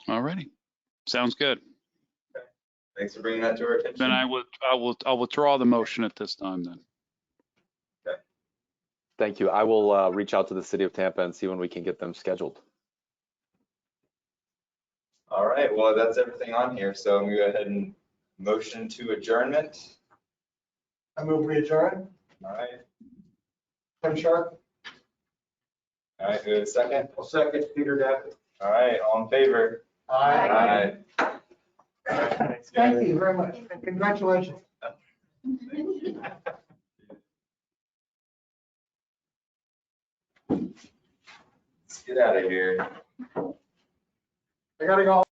All righty, sounds good. Okay. Thanks for bringing that to our attention. Then I'll withdraw the motion at this time then. Okay. Thank you. I will reach out to the City of Tampa and see when we can get them scheduled. All right, well, that's everything on here. So I'm gonna go ahead and motion to adjournment. I move we adjourn. All right. Tim Sharp. All right, who has a second? I'll second Peter Dafford. All right, all in favor? Aye. Aye. Thank you very much, and congratulations. Let's get out of here. I gotta go.